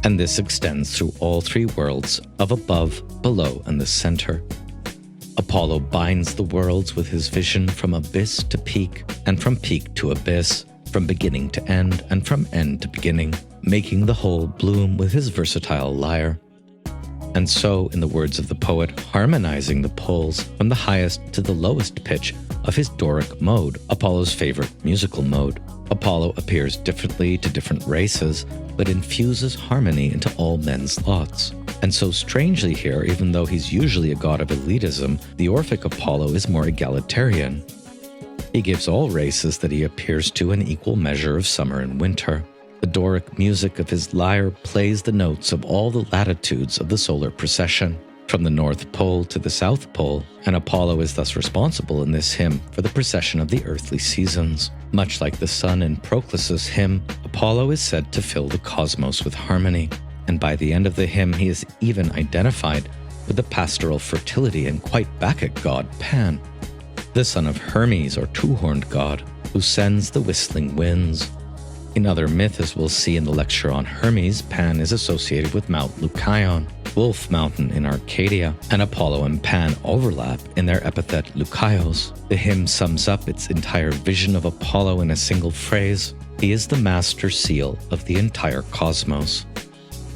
And this extends through all three worlds of above, below, and the center. Apollo binds the worlds with his vision from abyss to peak, and from peak to abyss, from beginning to end, and from end to beginning, making the whole bloom with his versatile lyre. And so, in the words of the poet, harmonizing the poles from the highest to the lowest pitch of his Doric mode, Apollo's favorite musical mode. Apollo appears differently to different races, but infuses harmony into all men's lots. And so strangely here, even though he's usually a god of elitism, the Orphic Apollo is more egalitarian. He gives all races that he appears to an equal measure of summer and winter. The Doric music of his lyre plays the notes of all the latitudes of the solar procession, from the North Pole to the South Pole, and Apollo is thus responsible in this hymn for the precession of the earthly seasons. Much like the sun in Proclus's hymn, Apollo is said to fill the cosmos with harmony, and by the end of the hymn he is even identified with the pastoral fertility and quite Bacchic god Pan, the son of Hermes or two-horned god, who sends the whistling winds. In other myths, as we'll see in the lecture on Hermes, Pan is associated with Mount Lycaon, Wolf Mountain in Arcadia, and Apollo and Pan overlap in their epithet Lukaios. The hymn sums up its entire vision of Apollo in a single phrase: he is the master seal of the entire cosmos,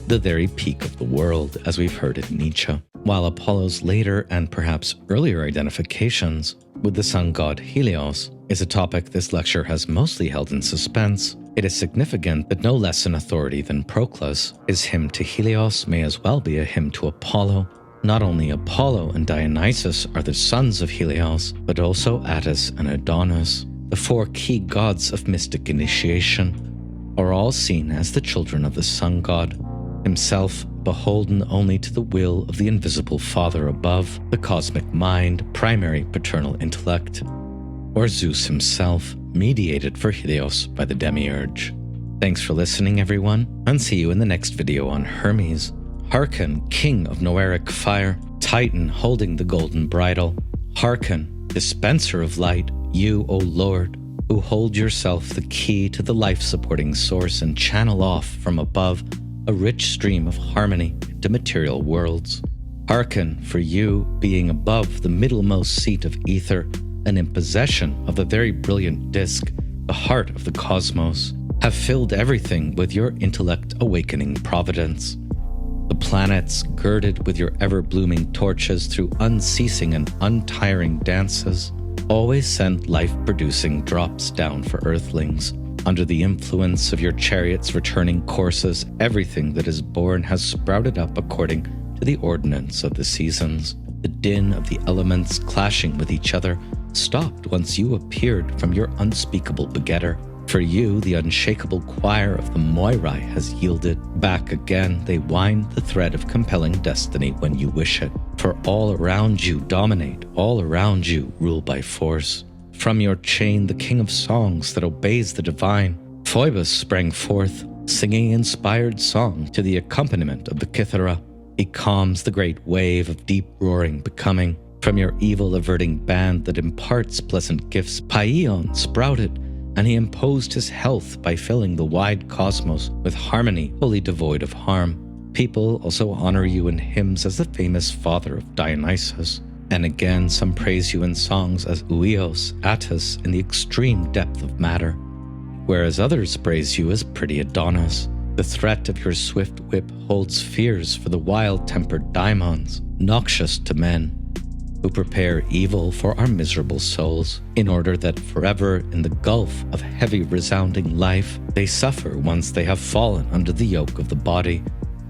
the very peak of the world, as we've heard in Nietzsche. While Apollo's later and perhaps earlier identifications with the sun god Helios is a topic this lecture has mostly held in suspense, it is significant that no less an authority than Proclus, his hymn to Helios may as well be a hymn to Apollo. Not only Apollo and Dionysus are the sons of Helios, but also Attis and Adonis, the four key gods of mystic initiation, are all seen as the children of the sun god, himself beholden only to the will of the invisible Father above, the cosmic mind, primary paternal intellect, or Zeus himself, mediated for Helios by the Demiurge. Thanks for listening, everyone, and see you in the next video on Hermes. Hearken, king of Noeric fire, Titan holding the golden bridle. Hearken, dispenser of light, you, O Lord, who hold yourself the key to the life-supporting source and channel off from above a rich stream of harmony to material worlds. Hearken, for you, being above the middlemost seat of ether and in possession of a very brilliant disk, the heart of the cosmos, have filled everything with your intellect-awakening providence. The planets, girded with your ever-blooming torches through unceasing and untiring dances, always send life-producing drops down for earthlings. Under the influence of your chariot's returning courses, everything that is born has sprouted up according to the ordinance of the seasons. The din of the elements clashing with each other stopped once you appeared from your unspeakable begetter. For you, the unshakable choir of the Moirai has yielded. Back again, they wind the thread of compelling destiny when you wish it. For all around you dominate, all around you rule by force. From your chain, the king of songs that obeys the divine, Phoebus sprang forth, singing inspired song to the accompaniment of the Kithara. He calms the great wave of deep roaring becoming. From your evil-averting band that imparts pleasant gifts, Paion sprouted, and he imposed his health by filling the wide cosmos with harmony wholly devoid of harm. People also honor you in hymns as the famous father of Dionysus. And again, some praise you in songs as Uios, Attis in the extreme depth of matter, whereas others praise you as pretty Adonis. The threat of your swift whip holds fears for the wild-tempered daimons, noxious to men, who prepare evil for our miserable souls, in order that forever in the gulf of heavy resounding life, they suffer once they have fallen under the yoke of the body,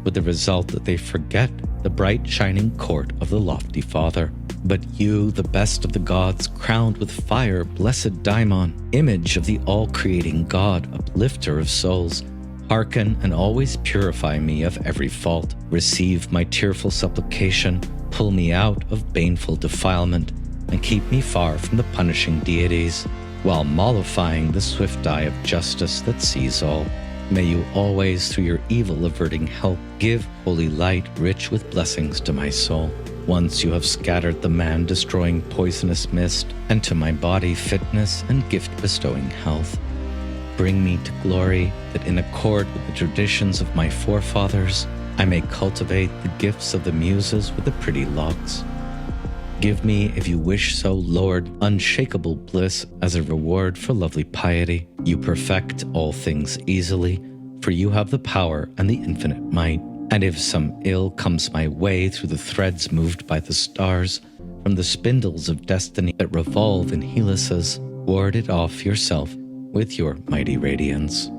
with the result that they forget the bright shining court of the lofty Father. But you, the best of the gods, crowned with fire, blessed Daimon, image of the all-creating God, uplifter of souls, hearken and always purify me of every fault. Receive my tearful supplication, pull me out of baneful defilement, and keep me far from the punishing deities, while mollifying the swift eye of justice that sees all. May you always, through your evil-averting help, give holy light rich with blessings to my soul. Once you have scattered the man-destroying poisonous mist, and to my body fitness and gift-bestowing health. Bring me to glory, that in accord with the traditions of my forefathers, I may cultivate the gifts of the muses with the pretty locks. Give me, if you wish so, Lord, unshakable bliss as a reward for lovely piety. You perfect all things easily, for you have the power and the infinite might. And if some ill comes my way through the threads moved by the stars, from the spindles of destiny that revolve in helices, ward it off yourself with your mighty radiance.